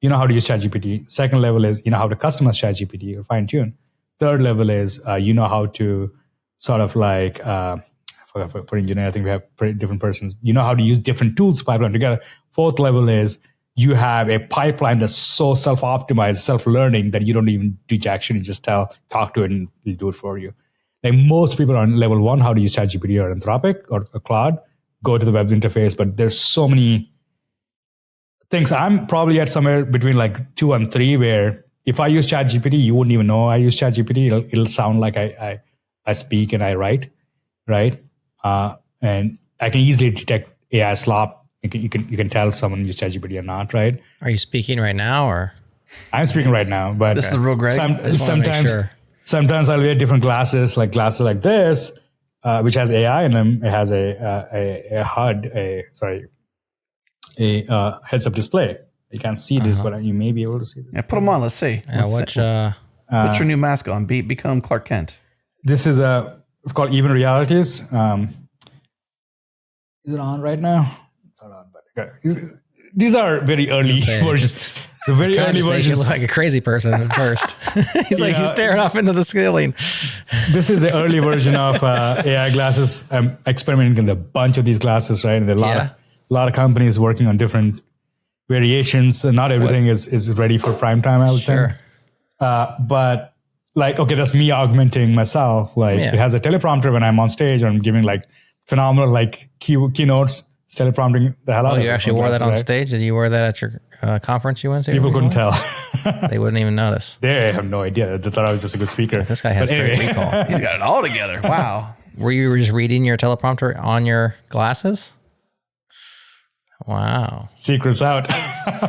how to use ChatGPT. Second level is, how to customize ChatGPT or fine tune. Third level is, how to sort of like, for engineer, I think we have different persons. How to use different tools to pipeline together. Fourth level is you have a pipeline that's so self-optimized, self-learning that you don't even do action. You just talk to it and it'll do it for you. Like most people are on level 1, how to use ChatGPT or Anthropic or Claude, go to the web interface. But there's so many things. I'm probably at somewhere between like 2 and 3 where if I use ChatGPT, you wouldn't even know I use ChatGPT. It'll sound like I speak and I write, right? And I can easily detect AI slop. You can tell someone used ChatGPT or not, right? Are you speaking right now, or? I'm speaking right now, but this is the real Greg. Sometimes I'll wear different glasses like this, which has AI in them. It has a HUD, a heads-up display. You can't see this, but you may be able to see this. Yeah, put them on. Let's see. Put your new mask on. Become Clark Kent. This is it's called Even Realities. Is it on right now? It's not on, but these are very early versions. The very early versions. You look like a crazy person at first. He's staring off into the ceiling. This is the early version of AI glasses. I'm experimenting with a bunch of these glasses, right? And there are a lot of companies working on different variations. And not everything is ready for prime time, I would think. But that's me augmenting myself. It has a teleprompter when I'm on stage or I'm giving phenomenal keynotes. It's teleprompting the hell out of it. Oh, you actually wore that on stage? Did you wear that at your conference you went to? People couldn't tell. They wouldn't even notice. They have no idea. They thought I was just a good speaker. This guy has great recall. He's got it all together. Wow. Were you just reading your teleprompter on your glasses? Wow. Secret's out.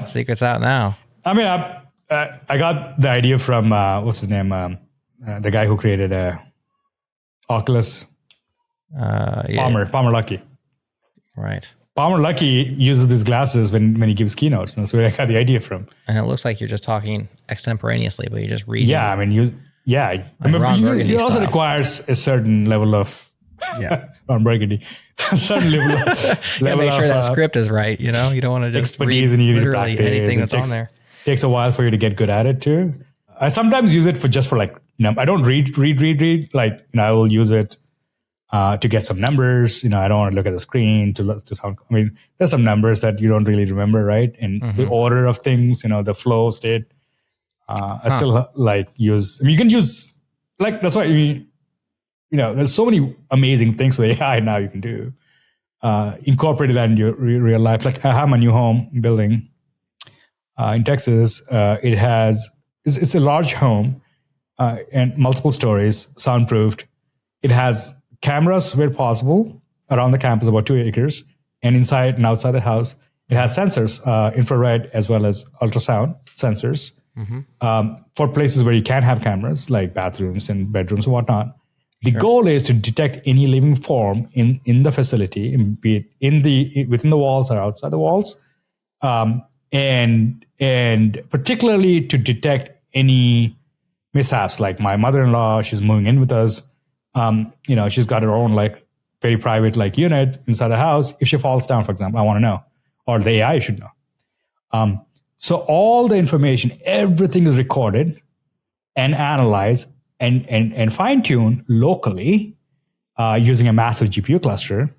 Secret's out now. I got the idea from, what's his name? The guy who created Oculus. Palmer Luckey. Right. Palmer Luckey uses these glasses when he gives keynotes, and that's where I got the idea from. And it looks like you're just talking extemporaneously, but you're just reading. Yeah, it also requires a certain level of Ron Burgundy. A certain level of make sure that script is right. You don't want to just read literally anything that's on there. It takes a while for you to get good at it too. I sometimes use it for I don't read. I will use it to get some numbers. I don't want to look at the screen to sound. There's some numbers that you don't really remember, right? And the order of things, the flow state. I still use. You can use that's why there's so many amazing things with AI now you can do. Incorporated that in your real life. I have my new home building in Texas. It's a large home and multiple stories, soundproofed. It has cameras where possible around the campus, about 2 acres, and inside and outside the house. It has sensors, infrared as well as ultrasound sensors for places where you can't have cameras, like bathrooms and bedrooms and whatnot. The goal is to detect any living form in the facility, be it within the walls or outside the walls, and particularly to detect any mishaps. Like my mother-in-law, she's moving in with us. She's got her own very private unit inside the house. If she falls down, for example, I want to know, or the AI should know. So all the information, everything is recorded and analyzed and fine-tuned locally using a massive GPU cluster.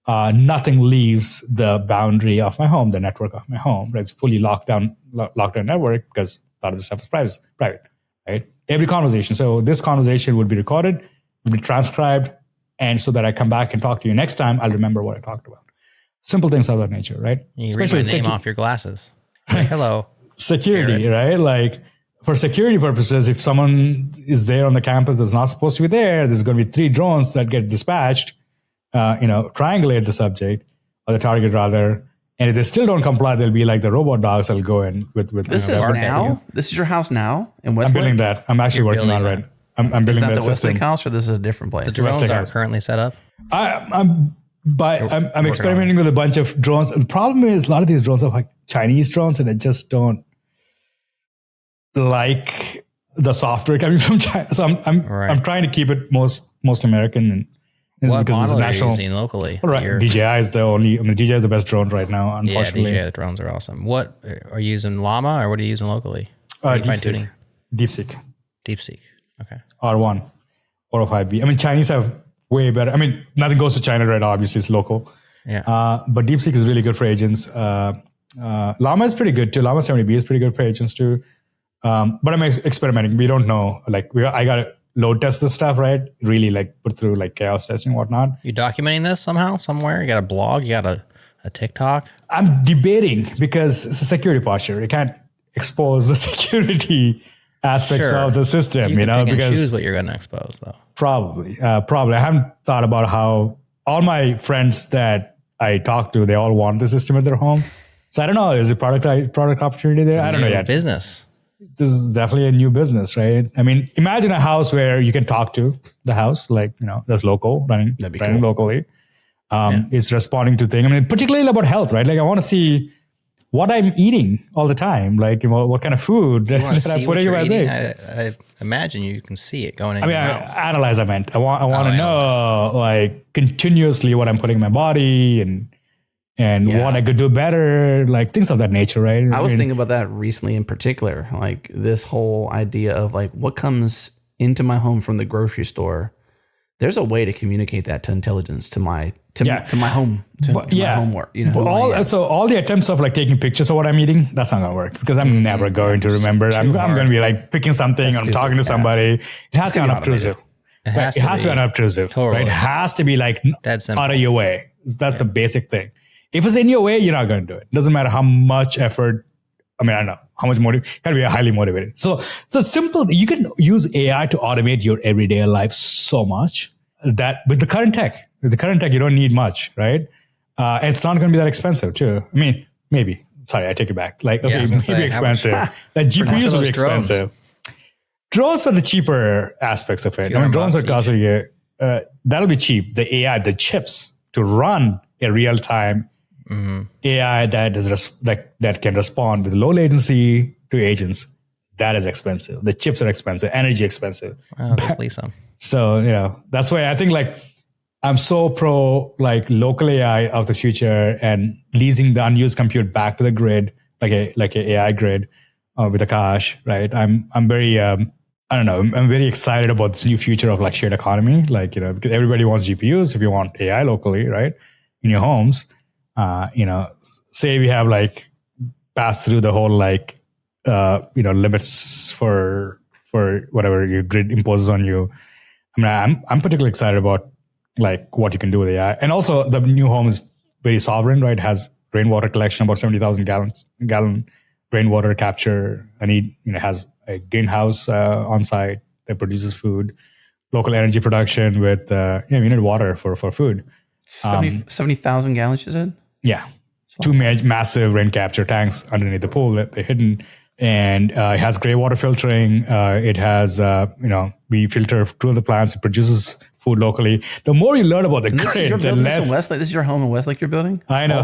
Nothing leaves the boundary of my home, the network of my home. Right? It's fully locked down network because a lot of the stuff is private. Right? Every conversation. So this conversation would be recorded, would be transcribed, and so that I come back and talk to you next time, I'll remember what I talked about. Simple things of that nature, right? You read my name off your glasses. Hello. Security, right? for security purposes, if someone is there on the campus that's not supposed to be there, there's going to be 3 drones that get dispatched, triangulate the subject or the target rather. And if they still don't comply, they'll be like the robot dogs that'll go in with This is now? This is your house now in Westlake? I'm building that. I'm actually working on it. I'm building that system. Is that the Westlake system. house or this is a different place? The drones are currently set up. I'm experimenting with a bunch of drones. The problem is a lot of these drones are like Chinese drones, and I just don't like the software coming from China. So I'm trying to keep it most American. And what model are you using locally? Right, DJI is the only. I mean, DJI is the best drone right now. Unfortunately, yeah, DJI drones are awesome. What are you using, Llama, or what are you using locally? DeepSeek. DeepSeek. Okay. R1, 405B. I mean, Chinese have way better. I mean, nothing goes to China right now. Obviously, it's local. Yeah. But DeepSeek is really good for agents. Llama is pretty good too. Llama 70B is pretty good for agents too. But I'm experimenting. We don't know. Like I got to load test this stuff, right? Really like put through like chaos testing and whatnot. You documenting this somehow, somewhere? You got a blog? You got a TikTok? I'm debating because it's a security posture. You can't expose the security aspects of the system, you can pick because and choose what you're going to expose though. Probably. I haven't thought about how all my friends that I talk to, they all want the system at their home. So I don't know. Is it product opportunity there? I don't know yet. Business. This is definitely a new business, right? I mean, imagine a house where you can talk to the house, like, that's local, running locally. It's responding to things. I mean, particularly about health, right? Like I want to see what I'm eating all the time, like what kind of food that I'm putting in my thing. I imagine you can see it going in your mouth. Analyze, I meant. I want to know like continuously what I'm putting in my body and what I could do better, like things of that nature, right? I was thinking about that recently in particular, like this whole idea of like what comes into my home from the grocery store. There's a way to communicate that to intelligence, to my home, my homework. So all the attempts of like taking pictures of what I'm eating, that's not gonna work because I'm never going to remember. I'm going to be like picking something. I'm talking to somebody. It has to be unobtrusive. It has to be unobtrusive. Totally. Right? It has to be like out of your way. That's the basic thing. If it's in your way, you're not going to do it. Doesn't matter how much effort. I mean, I don't know how much motive. You got to be highly motivated. So it's simple. You can use AI to automate your everyday life so much that with the current tech, you don't need much, right? And it's not going to be that expensive too. I mean, maybe. Sorry, I take it back. Like, okay, it may be expensive. Like GPUs will be expensive. Drones are the cheaper aspects of it. I mean, drones are costing you. That'll be cheap. The AI, the chips to run a real time AI that can respond with low latency to agents, that is expensive. The chips are expensive, energy expensive. Just lease them. So, that's why I think like I'm so pro like local AI of the future and leasing the unused compute back to the grid, like a AI grid with Akash, right? I'm very I'm very excited about this new future of like shared economy, like because everybody wants GPUs. If you want AI locally, right, in your homes. Say we have like passed through the whole like, limits for whatever your grid imposes on you. I mean, I'm particularly excited about like what you can do with AI. And also the new home is very sovereign, right? It has rainwater collection, about 70,000 gallon rainwater capture. And it has a greenhouse on site that produces food, local energy production with, you need water for food. 70,000 gallons, you said? Yeah. Two massive rain capture tanks underneath the pool that they're hidden. And it has gray water filtering. It has, we filter through the plants. It produces food locally. The more you learn about the grid, the less... This is your home in Westlake you're building? I know.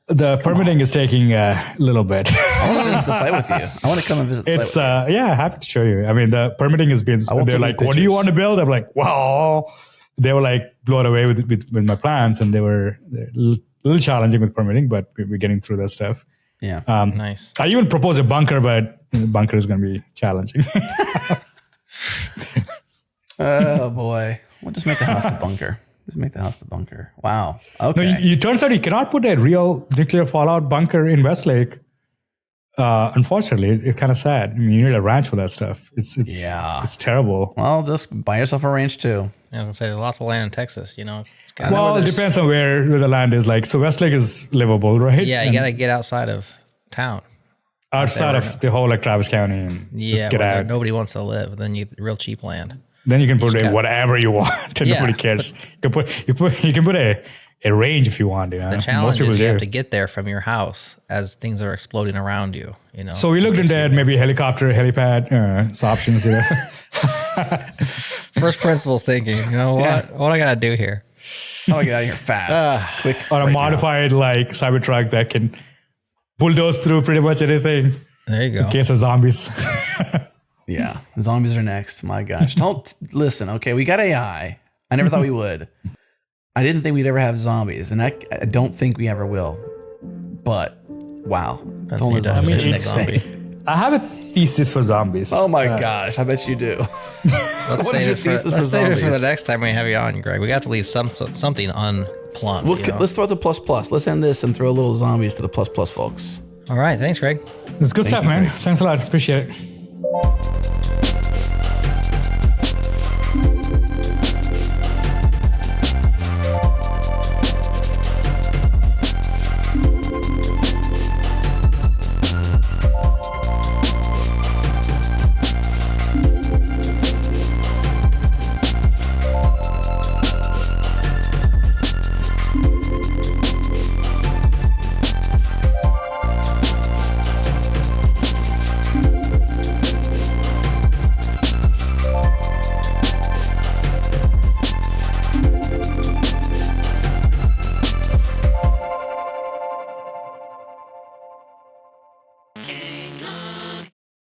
The permitting is taking a little bit. I want to visit the site with you. I want to come and visit the site with you. Happy to show you. I mean, the permitting has been... They're like, what do you want to build? I'm like, wow. They were like blown away with my plans, and they're a little challenging with permitting, but we're getting through that stuff. Yeah. Nice. I even proposed a bunker, but the bunker is going to be challenging. Oh boy. We'll just make the house the bunker. Wow. Okay. No, it turns out you cannot put a real nuclear fallout bunker in Westlake. Unfortunately, it's kind of sad. I mean, you need a ranch for that stuff. It's terrible. Well, just buy yourself a ranch too. I was gonna say there's lots of land in Texas. It depends on where the land is. Like, so Westlake is livable, right? Yeah, you got to get outside of town. outside of the whole like Travis County and just get out. Nobody wants to live. Then you real cheap land. Then you can put in whatever you want, and nobody cares. You can put a range if you want. You know? The challenge is you have to get there from your house as things are exploding around you. You know. So we looked into it, maybe helicopter, helipad, options. You know. First principles thinking. You know what? What I gotta do here? How do I get out of here fast, quick, or a modified like Cybertruck that can bulldoze through pretty much anything. There you go. In case of zombies. Yeah, zombies are next. My gosh. Don't listen. Okay, we got AI. I never thought we would. I didn't think we'd ever have zombies, and I don't think we ever will. But wow, that's what the next zombie. I have a thesis for zombies. Oh my gosh, I bet you do. Let's save it for the next time we have you on, Greg. We got to leave something unplugged. Let's throw out the plus plus. Let's end this and throw a little zombies to the plus plus folks. All right, thanks, Greg. It's good stuff, man. Thanks a lot. Appreciate it.